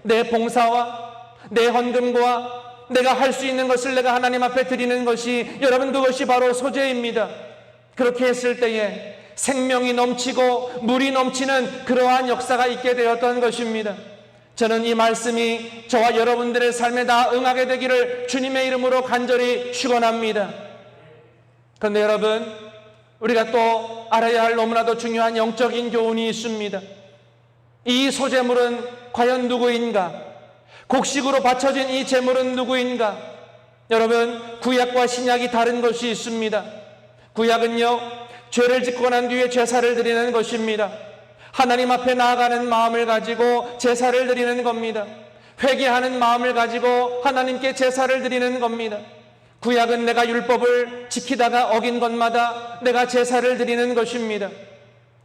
내 봉사와 내 헌금과 내가 할 수 있는 것을 내가 하나님 앞에 드리는 것이, 여러분, 그것이 바로 소제입니다. 그렇게 했을 때에 생명이 넘치고 물이 넘치는 그러한 역사가 있게 되었던 것입니다. 저는 이 말씀이 저와 여러분들의 삶에 다 응하게 되기를 주님의 이름으로 간절히 축원합니다. 그런데 여러분, 우리가 또 알아야 할 너무나도 중요한 영적인 교훈이 있습니다. 이 소제물은 과연 누구인가? 곡식으로 바쳐진 이 제물은 누구인가? 여러분, 구약과 신약이 다른 것이 있습니다. 구약은요, 죄를 짓고 난 뒤에 제사를 드리는 것입니다. 하나님 앞에 나아가는 마음을 가지고 제사를 드리는 겁니다. 회개하는 마음을 가지고 하나님께 제사를 드리는 겁니다. 구약은 내가 율법을 지키다가 어긴 것마다 내가 제사를 드리는 것입니다.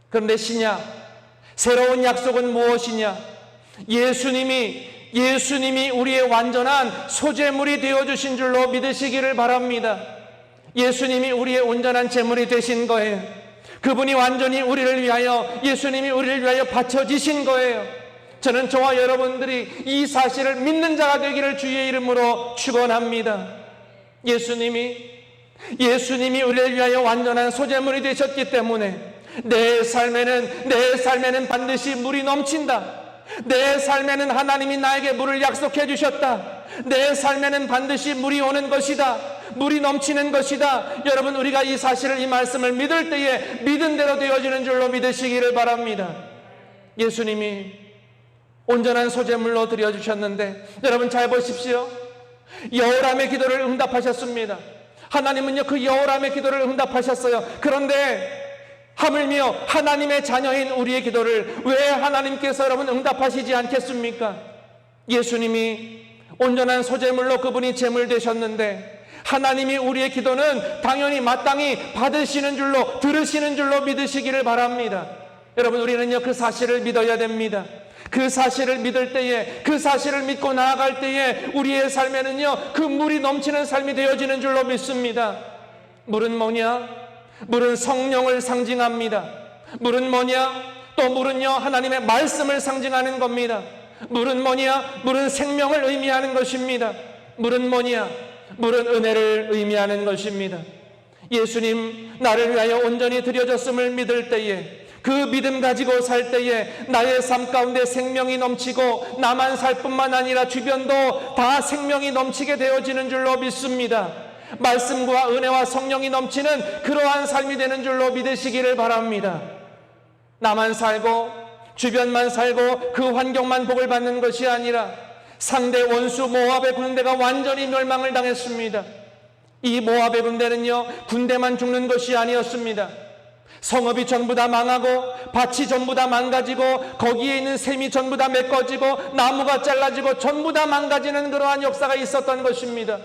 그런데 신약, 새로운 약속은 무엇이냐? 예수님이 우리의 완전한 소제물이 되어주신 줄로 믿으시기를 바랍니다. 예수님이 우리의 온전한 제물이 되신 거예요. 그분이 완전히 우리를 위하여, 예수님이 우리를 위하여 바쳐지신 거예요. 저는 저와 여러분들이 이 사실을 믿는 자가 되기를 주의 이름으로 축원합니다. 예수님이 우리를 위하여 완전한 소제물이 되셨기 때문에 내 삶에는 반드시 물이 넘친다. 내 삶에는 하나님이 나에게 물을 약속해 주셨다. 내 삶에는 반드시 물이 오는 것이다. 물이 넘치는 것이다. 여러분, 우리가 이 사실을, 이 말씀을 믿을 때에 믿은 대로 되어지는 줄로 믿으시기를 바랍니다. 예수님이 온전한 소제물로 드려주셨는데, 여러분 잘 보십시오. 여호람의 기도를 응답하셨습니다. 하나님은요, 그 여호람의 기도를 응답하셨어요. 그런데 하물며 하나님의 자녀인 우리의 기도를 왜 하나님께서 여러분 응답하시지 않겠습니까? 예수님이 온전한 소재물로 그분이 제물 되셨는데 하나님이 우리의 기도는 당연히 마땅히 받으시는 줄로, 들으시는 줄로 믿으시기를 바랍니다. 여러분, 우리는요 그 사실을 믿어야 됩니다. 그 사실을 믿을 때에, 그 사실을 믿고 나아갈 때에 우리의 삶에는요 그 물이 넘치는 삶이 되어지는 줄로 믿습니다. 물은 뭐냐? 물은 성령을 상징합니다. 물은 뭐냐? 또 물은요 하나님의 말씀을 상징하는 겁니다. 물은 뭐냐? 물은 생명을 의미하는 것입니다. 물은 뭐냐? 물은 은혜를 의미하는 것입니다. 예수님 나를 위하여 온전히 드려졌음을 믿을 때에, 그 믿음 가지고 살 때에 나의 삶 가운데 생명이 넘치고 나만 살 뿐만 아니라 주변도 다 생명이 넘치게 되어지는 줄로 믿습니다. 말씀과 은혜와 성령이 넘치는 그러한 삶이 되는 줄로 믿으시기를 바랍니다. 나만 살고 주변만 살고 그 환경만 복을 받는 것이 아니라 상대 원수 모압의 군대가 완전히 멸망을 당했습니다. 이 모압의 군대는요 군대만 죽는 것이 아니었습니다. 성읍이 전부 다 망하고 밭이 전부 다 망가지고 거기에 있는 샘이 전부 다 메꿔지고 나무가 잘라지고 전부 다 망가지는 그러한 역사가 있었던 것입니다.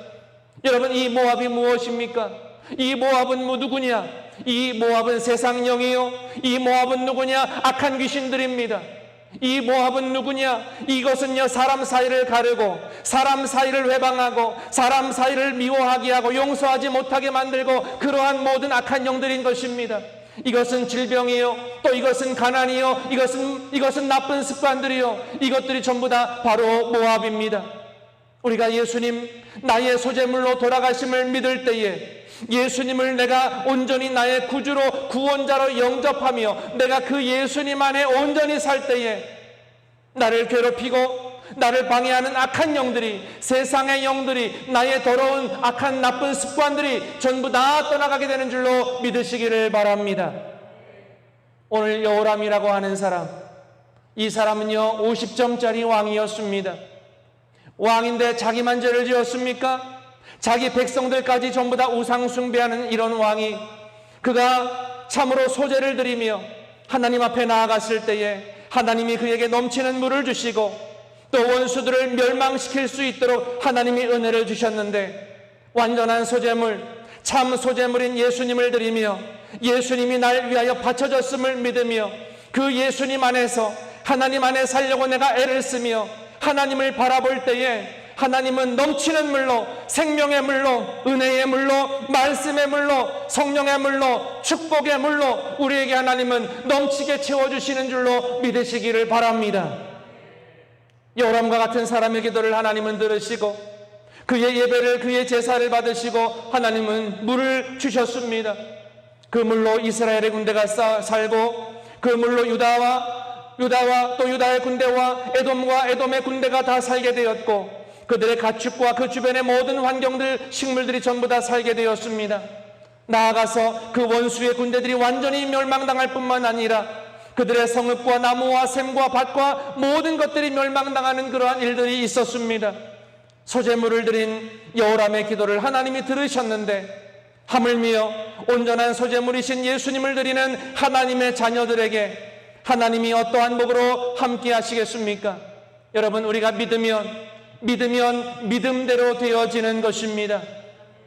여러분, 이 모압이 무엇입니까? 이 모압은 누구냐? 이 모압은 세상 영이요. 이 모압은 누구냐? 악한 귀신들입니다. 이 모압은 누구냐? 이것은요 사람 사이를 가르고 사람 사이를 회방하고 사람 사이를 미워하게 하고 용서하지 못하게 만들고 그러한 모든 악한 영들인 것입니다. 이것은 질병이요, 또 이것은 가난이요, 이것은 나쁜 습관들이요, 이것들이 전부 다 바로 모압입니다. 우리가 예수님 나의 소재물로 돌아가심을 믿을 때에 예수님을 내가 온전히 나의 구주로 구원자로 영접하며 내가 그 예수님 안에 온전히 살 때에 나를 괴롭히고 나를 방해하는 악한 영들이, 세상의 영들이, 나의 더러운 악한 나쁜 습관들이 전부 다 떠나가게 되는 줄로 믿으시기를 바랍니다. 오늘 여호람이라고 하는 사람, 이 사람은요 50점짜리 왕이었습니다. 왕인데 자기만 죄를 지었습니까? 자기 백성들까지 전부 다 우상 숭배하는 이런 왕이, 그가 참으로 소제를 드리며 하나님 앞에 나아갔을 때에 하나님이 그에게 넘치는 물을 주시고 또 원수들을 멸망시킬 수 있도록 하나님이 은혜를 주셨는데, 완전한 소제물, 참 소제물인 예수님을 드리며 예수님이 날 위하여 바쳐졌음을 믿으며 그 예수님 안에서 하나님 안에 살려고 내가 애를 쓰며 하나님을 바라볼 때에 하나님은 넘치는 물로, 생명의 물로, 은혜의 물로, 말씀의 물로, 성령의 물로, 축복의 물로 우리에게 하나님은 넘치게 채워주시는 줄로 믿으시기를 바랍니다. 여호람과 같은 사람의 기도를 하나님은 들으시고 그의 예배를, 그의 제사를 받으시고 하나님은 물을 주셨습니다. 그 물로 이스라엘의 군대가 살고 그 물로 유다와 또 유다의 군대와 에돔과 에돔의 군대가 다 살게 되었고 그들의 가축과 그 주변의 모든 환경들, 식물들이 전부 다 살게 되었습니다. 나아가서 그 원수의 군대들이 완전히 멸망당할 뿐만 아니라 그들의 성읍과 나무와 샘과 밭과 모든 것들이 멸망당하는 그러한 일들이 있었습니다. 소제물을 드린 여호람의 기도를 하나님이 들으셨는데 하물며 온전한 소제물이신 예수님을 드리는 하나님의 자녀들에게 하나님이 어떠한 복으로 함께 하시겠습니까? 여러분, 우리가 믿으면 믿음대로 되어지는 것입니다.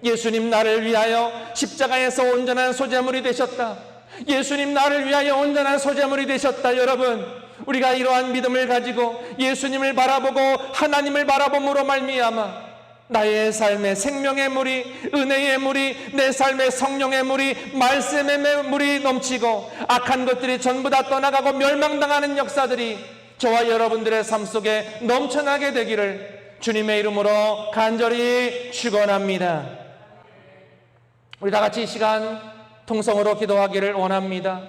예수님 나를 위하여 십자가에서 온전한 소제물이 되셨다. 예수님 나를 위하여 온전한 소제물이 되셨다. 여러분, 우리가 이러한 믿음을 가지고 예수님을 바라보고 하나님을 바라봄으로 말미암아 나의 삶에 생명의 물이, 은혜의 물이, 내 삶에 성령의 물이, 말씀의 물이 넘치고 악한 것들이 전부 다 떠나가고 멸망당하는 역사들이 저와 여러분들의 삶 속에 넘쳐나게 되기를 주님의 이름으로 간절히 축원합니다. 우리 다 같이 이 시간 통성으로 기도하기를 원합니다.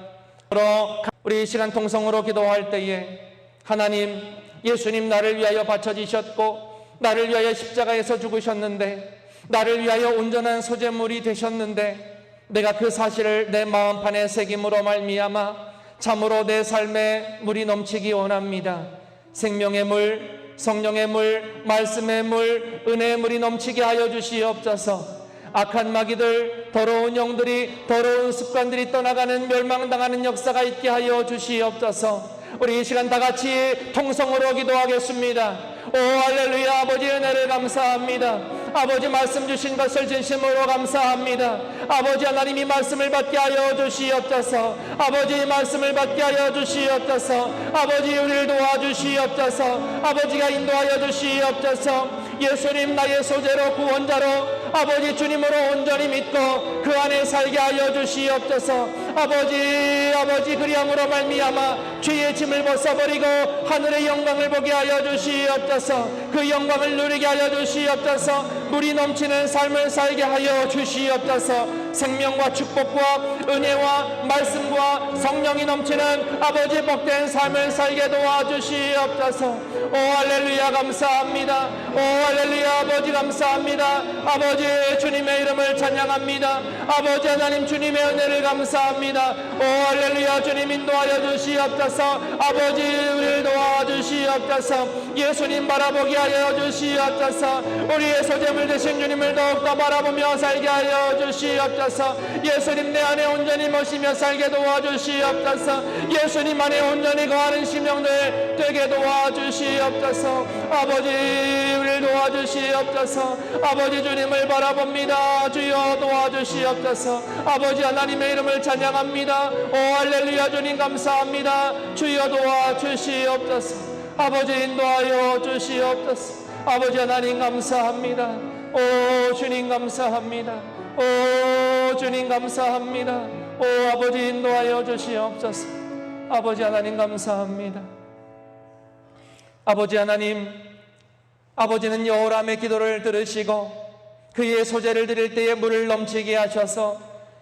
우리 이 시간 통성으로 기도할 때에 하나님, 예수님 나를 위하여 바쳐지셨고 나를 위하여 십자가에서 죽으셨는데 나를 위하여 온전한 소제물이 되셨는데 내가 그 사실을 내 마음판에 새김으로 말미암아 참으로 내 삶에 물이 넘치기 원합니다. 생명의 물, 성령의 물, 말씀의 물, 은혜의 물이 넘치게 하여 주시옵소서. 악한 마귀들, 더러운 영들이, 더러운 습관들이 떠나가는 멸망당하는 역사가 있게 하여 주시옵소서. 우리 이 시간 다 같이 통성으로 기도하겠습니다. 오 할렐루야. 아버지 은혜를 감사합니다. 아버지 말씀 주신 것을 진심으로 감사합니다. 아버지 하나님이 말씀을 받게 하여 주시옵소서. 아버지 말씀을 받게 하여 주시옵소서. 아버지 우리를 도와주시옵소서. 아버지가 인도하여 주시옵소서. 예수님 나의 소재로 구원자로 아버지 주님으로 온전히 믿고 그 안에 살게 하여 주시옵소서. 아버지 그리함으로 말미암아 죄의 짐을 벗어버리고 하늘의 영광을 보게 하여 주시옵소서. 그 영광을 누리게 하여 주시옵소서. 물이 넘치는 삶을 살게 하여 주시옵소서. 생명과 축복과 은혜와 말씀과 성령이 넘치는 아버지 복된 삶을 살게 도와주시옵소서. 오 할렐루야 감사합니다. 오 할렐루야 아버지 감사합니다. 아버지 주님의 이름을 찬양합니다. 아버지 하나님 주님의 은혜를 감사합니다. 오 할렐루야 주님 인도하여 주시옵소서. 아버지 우리를 도와주시옵소서. 예수님 바라보게 하여 주시옵소서. 우리의 소재물 되신 주님을 더욱더 바라보며 살게 하여 주시옵소서. 예수님 내 안에 온전히 모시며 살게 도와주시옵소서. 예수님 안에 온전히 거하는 심령들 되게 도와주시옵소서. 아버지 우리를 도와주시옵소서. 아버지 주님을 바라봅니다. 주여 도와주시옵소서. 아버지 하나님의 이름을 찬양합니다. 오 할렐루야 주님 감사합니다. 주여 도와주시옵소서. 아버지 인도하여 주시옵소서. 아버지 하나님 감사합니다. 오 주님 감사합니다. 오 주님 감사합니다. 오 아버지 인도하여 주시옵소서. 아버지 하나님 감사합니다. 아버지 하나님, 아버지는 여호람의 기도를 들으시고 그의 소재를 드릴 때에 물을 넘치게 하셔서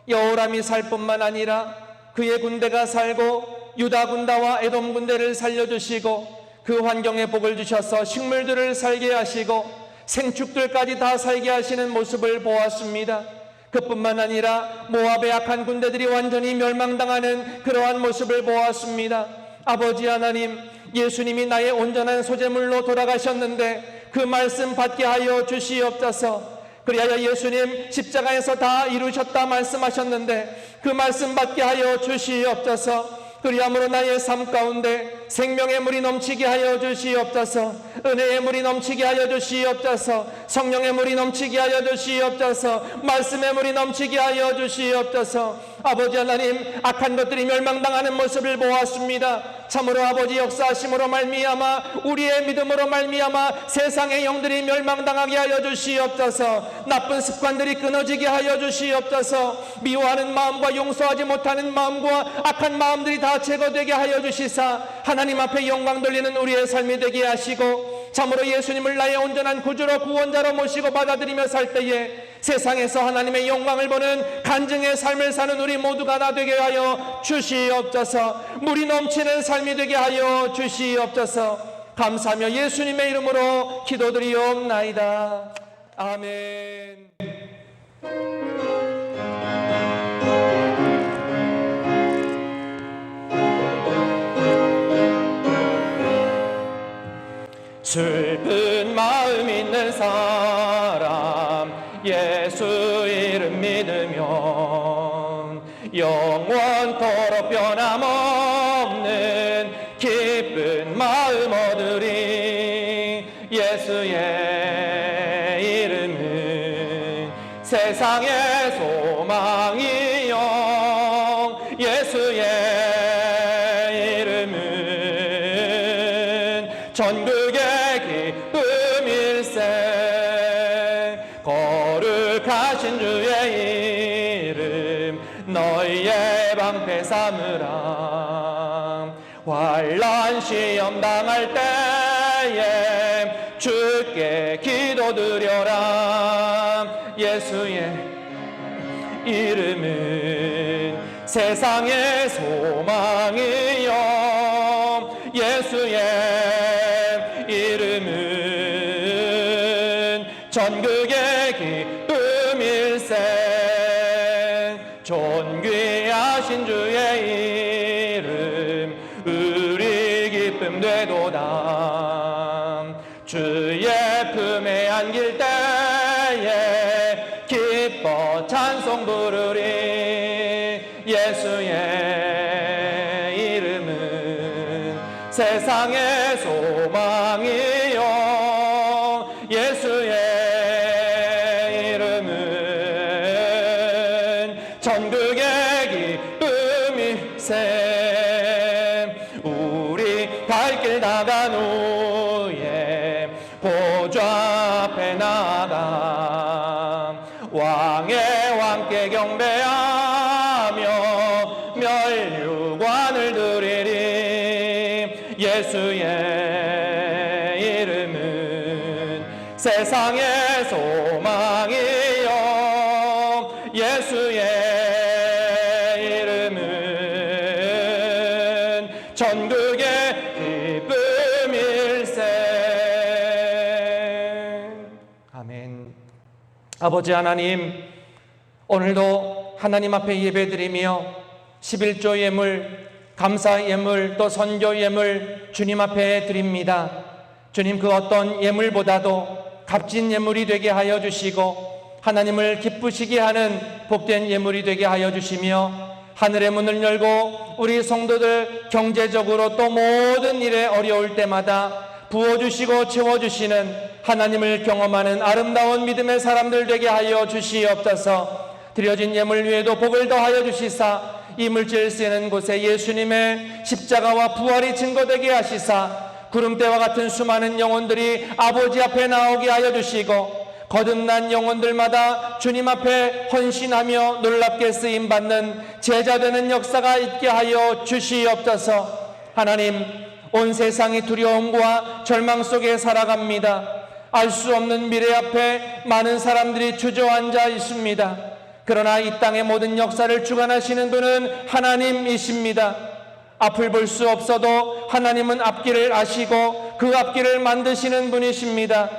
여호람이 살 뿐만 아니라 그의 군대가 살고 유다 군대와 에돔 군대를 살려주시고 그 환경에 복을 주셔서 식물들을 살게 하시고 생축들까지 다 살게 하시는 모습을 보았습니다. 그뿐만 아니라 모압의 악한 군대들이 완전히 멸망당하는 그러한 모습을 보았습니다. 아버지 하나님, 예수님이 나의 온전한 소재물로 돌아가셨는데 그 말씀 받게 하여 주시옵소서. 그리하여 예수님 십자가에서 다 이루셨다 말씀하셨는데 그 말씀 받게 하여 주시옵소서. 그리함으로 나의 삶 가운데 생명의 물이 넘치게 하여 주시옵소서. 은혜의 물이 넘치게 하여 주시옵소서. 성령의 물이 넘치게 하여 주시옵소서. 말씀의 물이 넘치게 하여 주시옵소서. 아버지 하나님, 악한 것들이 멸망당하는 모습을 보았습니다. 참으로 아버지 역사하심으로 말미암아 우리의 믿음으로 말미암아 세상의 영들이 멸망당하게 하여 주시옵소서. 나쁜 습관들이 끊어지게 하여 주시옵소서. 미워하는 마음과 용서하지 못하는 마음과 악한 마음들이 다 제거되게 하여 주시사 하나님 앞에 영광 돌리는 우리의 삶이 되게 하시고 참으로 예수님을 나의 온전한 구주로 구원자로 모시고 받아들이며 살 때에 세상에서 하나님의 영광을 보는 간증의 삶을 사는 우리 모두가 다 되게 하여 주시옵소서. 물이 넘치는 삶이 되게 하여 주시옵소서. 감사하며 예수님의 이름으로 기도드리옵나이다. 아멘. 슬픈 마음 있는 사람 예수 이름 믿으면 영원토록 변함없는 기쁜 마음 얻으리. 예수의 이름은 세상의 소망이요 예수의 이름은 전국의 기쁨일세. 거룩하신 주의 이름 너희의 방패 삼으라. 환난 시험 당할 때에 주께 기도드려라. 예수의 이름은 세상의 소망이요 예수의 이름은 전국의 기쁨일세. 존귀하신 주의 이름 우리 기쁨 되도다. 찬송 부르리. 예수의 이름은 세상의 소망이요. 예수의 이름은 천국의 기쁨일세. 우리 갈 길 나간 후에 보좌 앞에 나가 왕의 왕께 경배하며 멸류관을 드리리. 예수의 이름은 세상의 소망이요. 예수의 이름은 천국의 기쁨일세. 아멘. 아버지 하나님, 오늘도 하나님 앞에 예배드리며 11조 예물, 감사 예물, 또 선교 예물 주님 앞에 드립니다. 주님, 그 어떤 예물보다도 값진 예물이 되게 하여 주시고 하나님을 기쁘시게 하는 복된 예물이 되게 하여 주시며 하늘의 문을 열고 우리 성도들 경제적으로 또 모든 일에 어려울 때마다 부어주시고 채워주시는 하나님을 경험하는 아름다운 믿음의 사람들 되게 하여 주시옵소서. 드려진 예물 위에도 복을 더하여 주시사 이 물질 쓰이는 곳에 예수님의 십자가와 부활이 증거되게 하시사 구름대와 같은 수많은 영혼들이 아버지 앞에 나오게 하여 주시고 거듭난 영혼들마다 주님 앞에 헌신하며 놀랍게 쓰임받는 제자되는 역사가 있게 하여 주시옵소서. 하나님, 온 세상이 두려움과 절망 속에 살아갑니다. 알 수 없는 미래 앞에 많은 사람들이 주저앉아 있습니다. 그러나 이 땅의 모든 역사를 주관하시는 분은 하나님이십니다. 앞을 볼 수 없어도 하나님은 앞길을 아시고 그 앞길을 만드시는 분이십니다.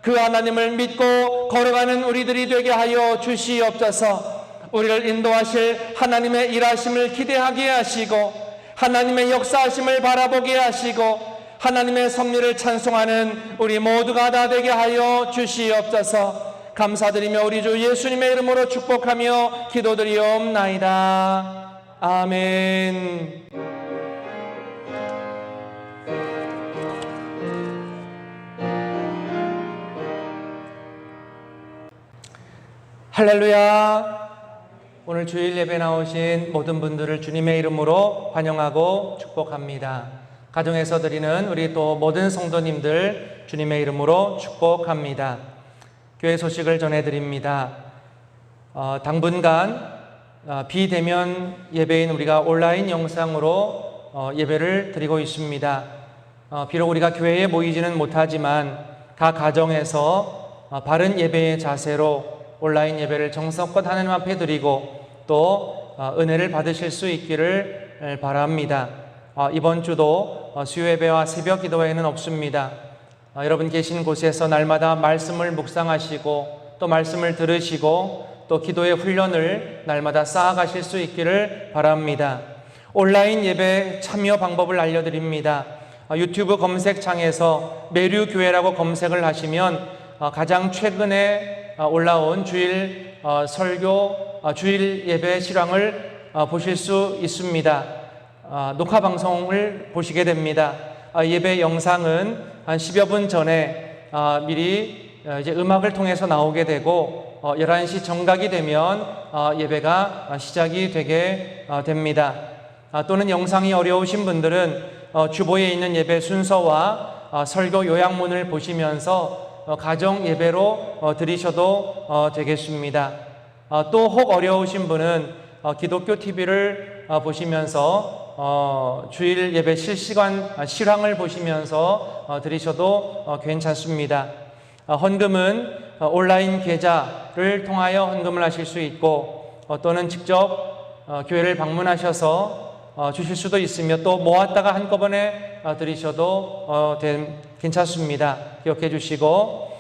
그 하나님을 믿고 걸어가는 우리들이 되게 하여 주시옵소서. 우리를 인도하실 하나님의 일하심을 기대하게 하시고 하나님의 역사하심을 바라보게 하시고 하나님의 섭리를 찬송하는 우리 모두가 다 되게 하여 주시옵소서. 감사드리며 우리 주 예수님의 이름으로 축복하며 기도드리옵나이다. 아멘. 할렐루야. 오늘 주일 예배 나오신 모든 분들을 주님의 이름으로 환영하고 축복합니다. 가정에서 드리는 우리 또 모든 성도님들 주님의 이름으로 축복합니다. 교회 소식을 전해드립니다. 당분간 비대면 예배인 우리가 온라인 영상으로 예배를 드리고 있습니다. 비록 우리가 교회에 모이지는 못하지만 각 가정에서 바른 예배의 자세로 온라인 예배를 정성껏 하나님 앞에 드리고 또 은혜를 받으실 수 있기를 바랍니다. 이번 주도 수요 예배와 새벽 기도회는 없습니다. 여러분 계신 곳에서 날마다 말씀을 묵상하시고 또 말씀을 들으시고 또 기도의 훈련을 날마다 쌓아가실 수 있기를 바랍니다. 온라인 예배 참여 방법을 알려드립니다. 유튜브 검색창에서 매류교회라고 검색을 하시면 가장 최근에 올라온 주일 설교, 주일 예배 실황을 보실 수 있습니다. 녹화 방송을 보시게 됩니다. 예배 영상은 한 10여 분 전에 미리 이제 음악을 통해서 나오게 되고 11시 정각이 되면 예배가 시작이 되게 됩니다. 또는 영상이 어려우신 분들은 주보에 있는 예배 순서와 설교 요약문을 보시면서 가정 예배로 드리셔도 되겠습니다. 또 혹 어려우신 분은 기독교 TV를 보시면서 주일 예배 실시간 실황을 보시면서 드리셔도 괜찮습니다. 헌금은 온라인 계좌를 통하여 헌금을 하실 수 있고 또는 직접 교회를 방문하셔서 주실 수도 있으며 또 모았다가 한꺼번에 드리셔도 괜찮습니다. 기억해 주시고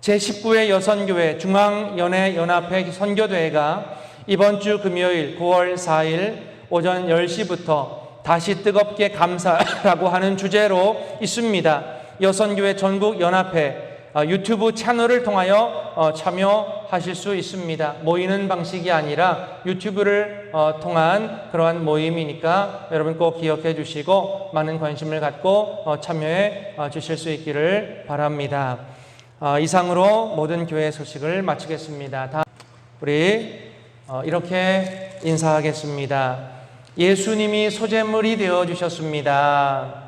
제19회 여선교회 중앙연회연합회 선교대회가 이번 주 금요일 9월 4일 오전 10시부터 다시 뜨겁게 감사라고 하는 주제로 있습니다. 여선교회 전국연합회 유튜브 채널을 통하여 참여하실 수 있습니다. 모이는 방식이 아니라 유튜브를 통한 그러한 모임이니까 여러분 꼭 기억해 주시고 많은 관심을 갖고 참여해 주실 수 있기를 바랍니다. 이상으로 모든 교회 소식을 마치겠습니다. 우리 이렇게 인사하겠습니다. 예수님이 소재물이 되어 주셨습니다.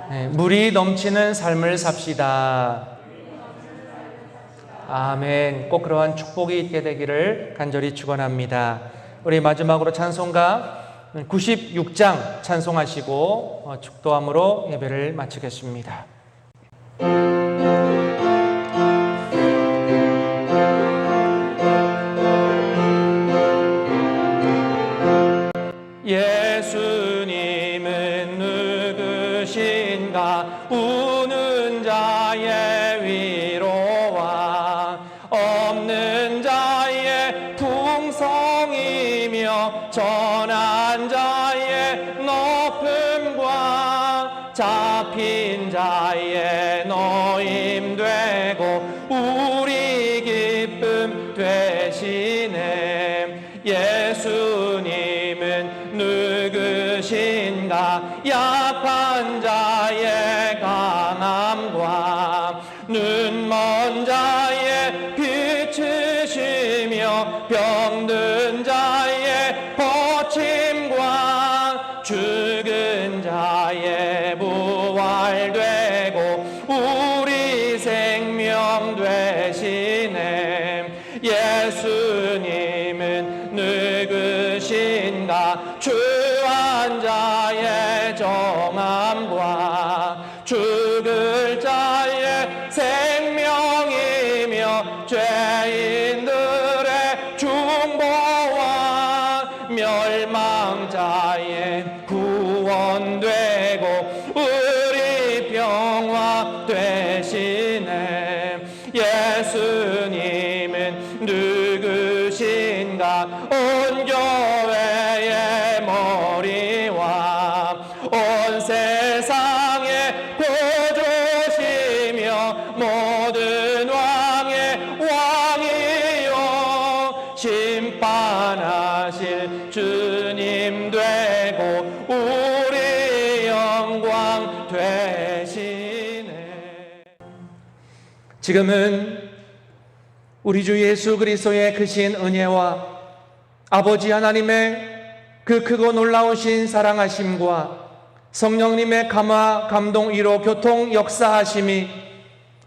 네, 물이 넘치는 삶을 삽시다. 아멘. 꼭 그러한 축복이 있게 되기를 간절히 축원합니다. 우리 마지막으로 찬송가 96장 찬송하시고 축도함으로 예배를 마치겠습니다. 예수님은 누구신가? 우는 자의 위로와 없는 자의 풍성이며 전한 자의 높음과 잡힌 자의 노임되고 우리 기쁨 되시네. 예수님은 누구신가? 약한 자의 강함과 눈먼 자의 빛이시며 병든 자의 고침과 죽은 자의 부활되고 우리 생명 되시네. 예수님은 누구신가? 주한 자의 정함과 죽을 자의 생명이며 죄인들의 중보와 멸망자의 구원되고 우리 평화 되시네. 예수님은 누구신가? 온 교회의 머리와 온 세상의 구주시며 모든 왕의 왕이요 심판하실 주님 되고 우리 영광 되시네. 지금은 우리 주 예수 그리스도의 크신 은혜와 아버지 하나님의 그 크고 놀라우신 사랑하심과 성령님의 감화, 감동, 위로, 교통, 역사하심이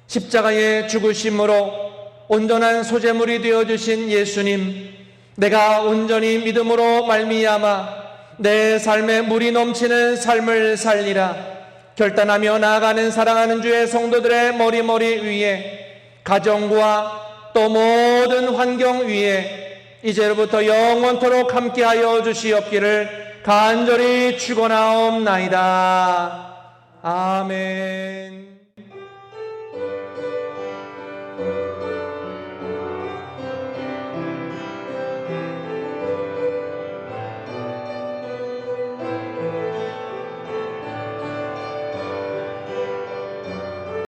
십자가의 죽으심으로 온전한 소재물이 되어주신 예수님, 내가 온전히 믿음으로 말미암아 내 삶에 물이 넘치는 삶을 살리라 결단하며 나아가는 사랑하는 주의 성도들의 머리 위에, 가정과 또 모든 환경 위에 이제로부터 영원토록 함께하여 주시옵기를 간절히 축원하옵나이다. 아멘.